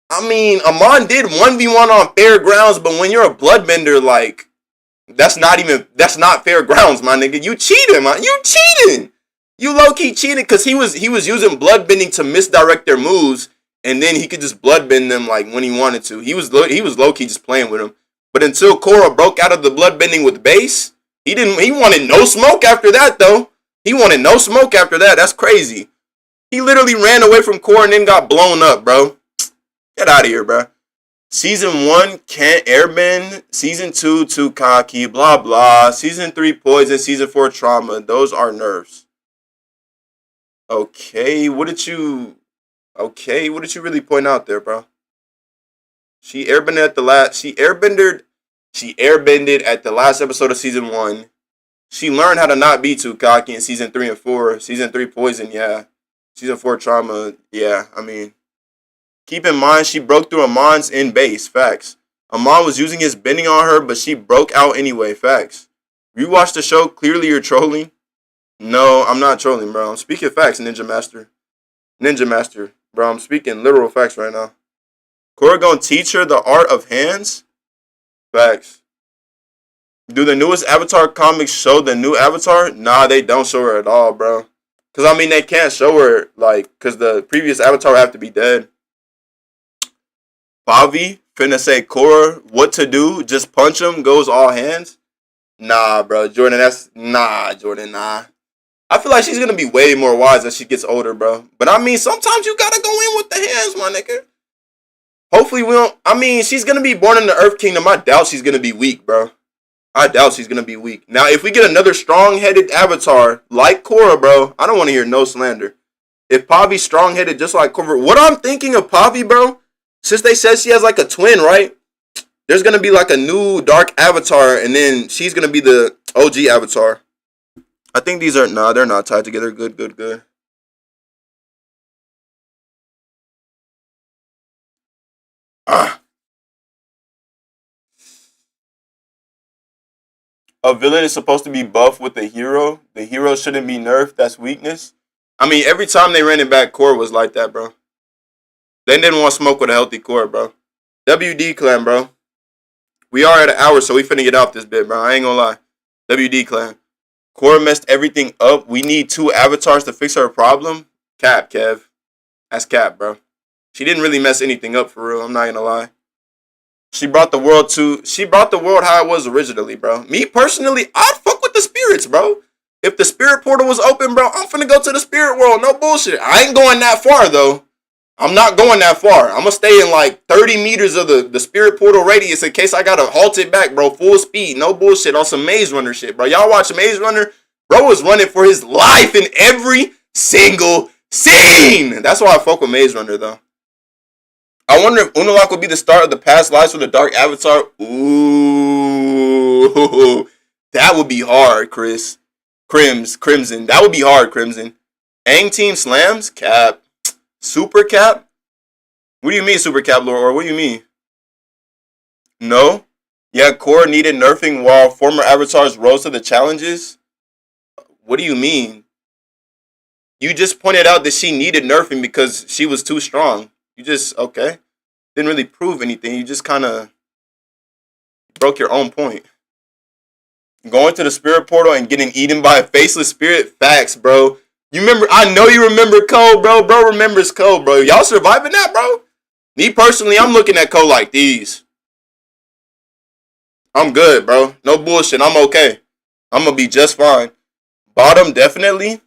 I mean, Amon did 1v1 on fair grounds, but when you're a bloodbender, like, that's not fair grounds, my nigga. You cheating, man. You cheating. You low-key cheated because he was using bloodbending to misdirect their moves, and then he could just bloodbend them like when he wanted to. He was low-key just playing with them. But until Korra broke out of the bloodbending with base, he wanted no smoke after that, though. He wanted no smoke after that. That's crazy. He literally ran away from Korra and then got blown up, bro. Get out of here, bro. Season 1, can't airbend. Season 2, too cocky. Blah, blah. Season 3, poison. Season 4, trauma. Those are nerfs. Okay, what did you really point out there, bro? She airbended at the last. She airbended at the last episode of season 1. She learned how to not be too cocky in season 3 and 4. Season 3, poison, yeah. Season 4, trauma, yeah. I mean, keep in mind she broke through Amon's in base. Facts. Amon was using his bending on her, but she broke out anyway. Facts. You watch the show. Clearly, you're trolling. No, I'm not trolling, bro. I'm speaking facts, Ninja Master. Ninja Master, bro. I'm speaking literal facts right now. Korra gonna teach her the art of hands? Facts. Do the newest Avatar comics show the new Avatar? Nah, they don't show her at all, bro. Because, I mean, they can't show her, like, because the previous Avatar would have to be dead. Bobby finna say, Korra, what to do? Just punch him, goes all hands? Nah, bro. Jordan, nah. I feel like she's gonna be way more wise as she gets older, bro. But I mean, sometimes you gotta go in with the hands, my nigga. Hopefully we don't. I mean, she's gonna be born in the Earth Kingdom. I doubt she's gonna be weak, bro. I doubt she's gonna be weak. Now, if we get another strong-headed Avatar like Korra, bro, I don't want to hear no slander. If Pavi's strong-headed just like Korra, what I'm thinking of Pavi, bro, since they said she has like a twin, right? There's gonna be like a new dark Avatar, and then she's gonna be the OG Avatar. I think these are, nah, they're not tied together. Good. A villain is supposed to be buff with a hero. The hero shouldn't be nerfed. That's weakness. I mean, every time they ran it back, Korra was like that, bro. They didn't want to smoke with a healthy Korra, bro. WD clan, bro. We are at an hour, so we finna get off this bit, bro. I ain't gonna lie. WD clan. Korra messed everything up. We need 2 avatars to fix her problem. Cap, Kev. That's cap, bro. She didn't really mess anything up for real. I'm not gonna lie. She brought the world how it was originally, bro. Me personally, I'd fuck with the spirits, bro. If the spirit portal was open, bro, I'm finna go to the spirit world. No bullshit. I ain't going that far though. I'm not going that far. I'm gonna stay in like 30 meters of the spirit portal radius in case I gotta halt it back, bro. Full speed. No bullshit on some Maze Runner shit, bro. Y'all watch Maze Runner? Bro was running for his life in every single scene. That's why I fuck with Maze Runner, though. I wonder if Unalaq will be the start of the past lives for the Dark Avatar. Ooh. That would be hard, Chris. Crimson. That would be hard, Crimson. Aang Team Slams? Cap. Super Cap? What do you mean, Super Cap, Lord? Or what do you mean? No? Yeah, Korra needed nerfing while former avatars rose to the challenges? What do you mean? You just pointed out that she needed nerfing because she was too strong. You just, okay. Didn't really prove anything. You just kind of broke your own point. Going to the spirit portal and getting eaten by a faceless spirit? Facts, bro. You remember, I know you remember Cole, bro. Bro remembers Cole, bro. Y'all surviving that, bro? Me personally, I'm looking at Cole like these. I'm good, bro. No bullshit. I'm okay. I'm going to be just fine. Bottom, definitely.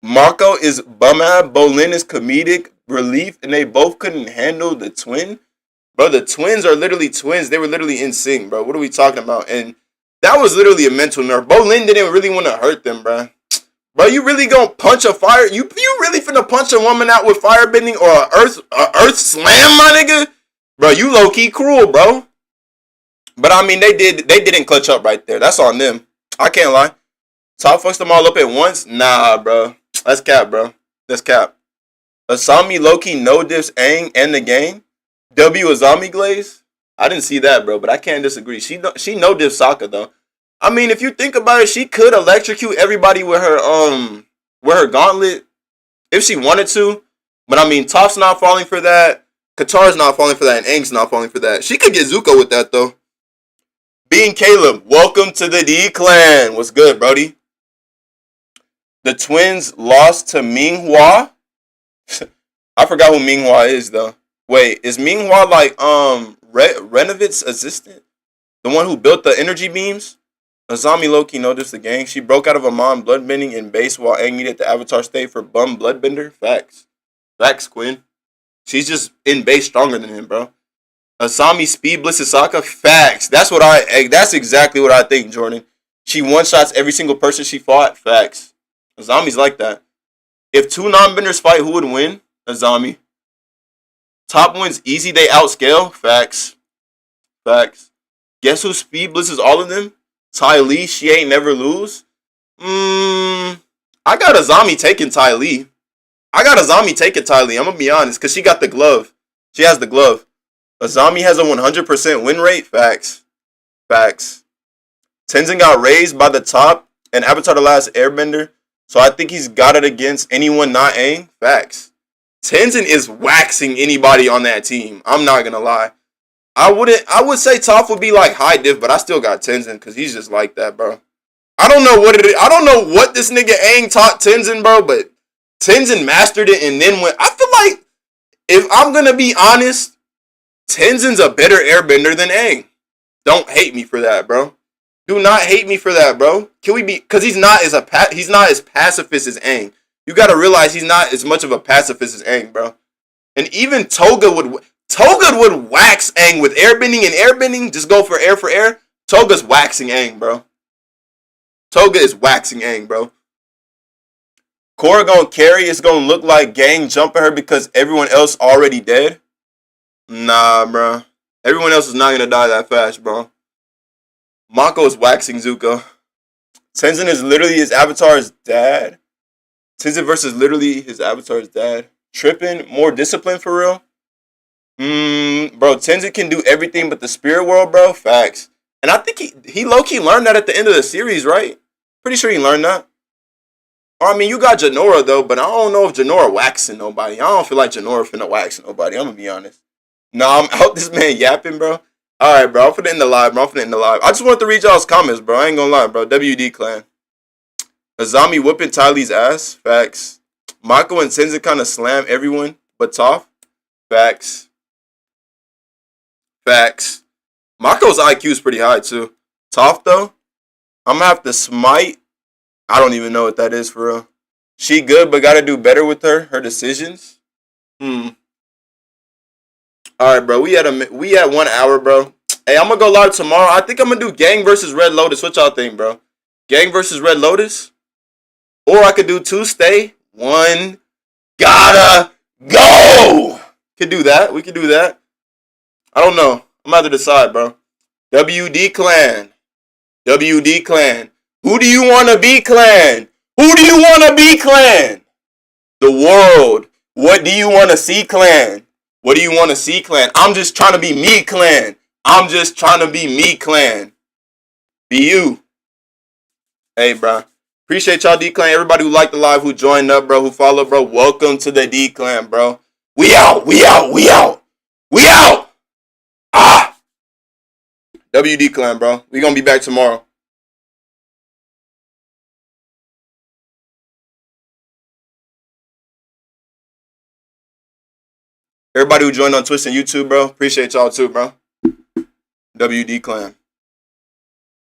Marco is bumab. Bolin is comedic relief. And they both couldn't handle the twin. Bro, the twins are literally twins. They were literally in sync, bro. What are we talking about? And that was literally a mental nerf. Bolin didn't really want to hurt them, bro. Bro, you really gonna punch a fire? You really finna punch a woman out with firebending or a earth slam, my nigga? Bro, you low-key cruel, bro. But I mean, they didn't clutch up right there. That's on them. I can't lie. Top fucks them all up at once. Nah, bro. That's cap, bro. That's cap. Asami Loki no diffs Aang and the game. W Azami Glaze. I didn't see that, bro, but I can't disagree. She no diff Sokka though. I mean, if you think about it, she could electrocute everybody with her gauntlet if she wanted to. But I mean, Toph's not falling for that. Katara's not falling for that, and Aang's not falling for that. She could get Zuko with that though. Being Caleb, welcome to the D Clan. What's good, Brody? The twins lost to Minghua. I forgot who Minghua is though. Wait, is Minghua like Renovit's assistant? The one who built the energy beams? Azami Loki noticed the gang. She broke out of Amon bloodbending in base while Aang needed the Avatar state for bum bloodbender. Facts. Facts, Quinn. She's just in base stronger than him, bro. Asami speed blitzes Sokka. Facts. That's exactly what I think, Jordan. She one-shots every single person she fought. Facts. Azami's like that. If two non-benders fight, who would win? Azami. Top wins easy, they outscale. Facts. Facts. Guess who speed blitzes all of them? Ty Lee, she ain't never lose. I got Azami taking Ty Lee. I'm gonna be honest, because she got the glove. She has the glove. Azami has a 100% win rate. Facts. Facts. Tenzin got raised by the top and Avatar the Last Airbender, so I think he's got it against anyone not Aang. Facts. Tenzin is waxing anybody on that team. I'm not gonna lie. I would say Toph would be like high diff, but I still got Tenzin because he's just like that, bro. I don't know what it is. I don't know what this nigga Aang taught Tenzin, bro, but Tenzin mastered it and then went. I feel like, if I'm gonna be honest, Tenzin's a better airbender than Aang. Don't hate me for that, bro. Do not hate me for that, bro. Can we be? Because he's not as pacifist as Aang. You gotta realize he's not as much of a pacifist as Aang, bro. And even Toga would wax Aang with airbending and airbending. Just go for air. Toga's waxing Aang, bro. Toga is waxing Aang, bro. Korra gonna carry. It's gonna look like gang jumping her because everyone else already dead. Nah, bro. Everyone else is not gonna die that fast, bro. Mako is waxing Zuko. Tenzin is literally his avatar's dad. Tenzin versus literally his avatar's dad. Tripping, more discipline for real. Bro, Tenzin can do everything but the spirit world, bro. Facts. And I think he low-key learned that at the end of the series, right? Pretty sure he learned that. I mean, you got Jinora, though, but I don't know if Jinora waxing nobody. I don't feel like Jinora finna wax nobody. I'm gonna be honest. Nah, I'm out this man yapping, bro. Alright, bro. I'm finna end the live, bro. I just wanted to read y'all's comments, bro. I ain't gonna lie, bro. WD clan. Azami whooping Ty Lee's ass. Facts. Mako and Tenzin kind of slam everyone but Toph. Facts. Facts. Mako's IQ is pretty high, too. Toph, though, I'm gonna have to smite. I don't even know what that is for real. She good, but gotta do better with her decisions. Alright, bro. We at 1 hour, bro. Hey, I'm gonna go live tomorrow. I think I'm gonna do Gang versus Red Lotus. What y'all think, bro? Gang versus Red Lotus? Or I could do 2 stay, 1 gotta go. Could do that. We could do that. I don't know. I'm about to decide, bro. WD clan. WD clan. Who do you want to be, clan? Who do you want to be, clan? The world. What do you want to see, clan? What do you want to see, clan? I'm just trying to be me, clan. I'm just trying to be me, clan. Be you. Hey, bro. Appreciate y'all, D-Clan. Everybody who liked the live, who joined up, bro, who followed, bro. Welcome to the D-Clan, bro. We out. We out. We out. We out. Ah. WD Clan, bro. We gonna be back tomorrow. Everybody who joined on Twitch and YouTube, bro. Appreciate y'all too, bro. WD Clan.